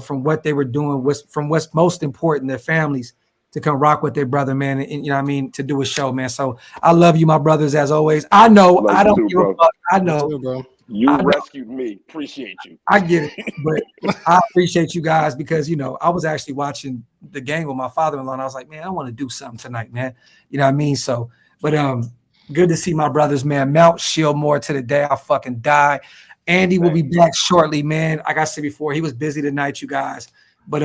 from what they were doing, from what's most important, their families, to come rock with their brother, man. And you know what I mean, to do a show, man. So I love you, my brothers, as always. I know Love I don't you too, give a bro. fuck. I know. You too, bro. You rescued me. Appreciate you. I get it, but I appreciate you guys because I was actually watching the game with my father-in-law, and I was like, man, I want to do something tonight, man. You know what I mean? So, but good to see my brothers, man. Mount ShieldMore to the day I fucking die. Andy will be back shortly, man. Like I said before, he was busy tonight, you guys. But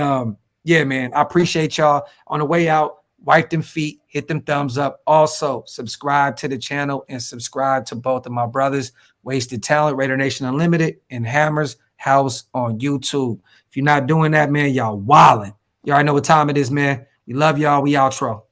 yeah, man, I appreciate y'all. On the way out, wipe them feet, hit them thumbs up. Also, subscribe to the channel and subscribe to both of my brothers, Wasted Talent, Raider Nation Unlimited, and Hammer's House on YouTube. If you're not doing that, man, y'all wildin'. You already know what time it is, man. We love y'all. We outro.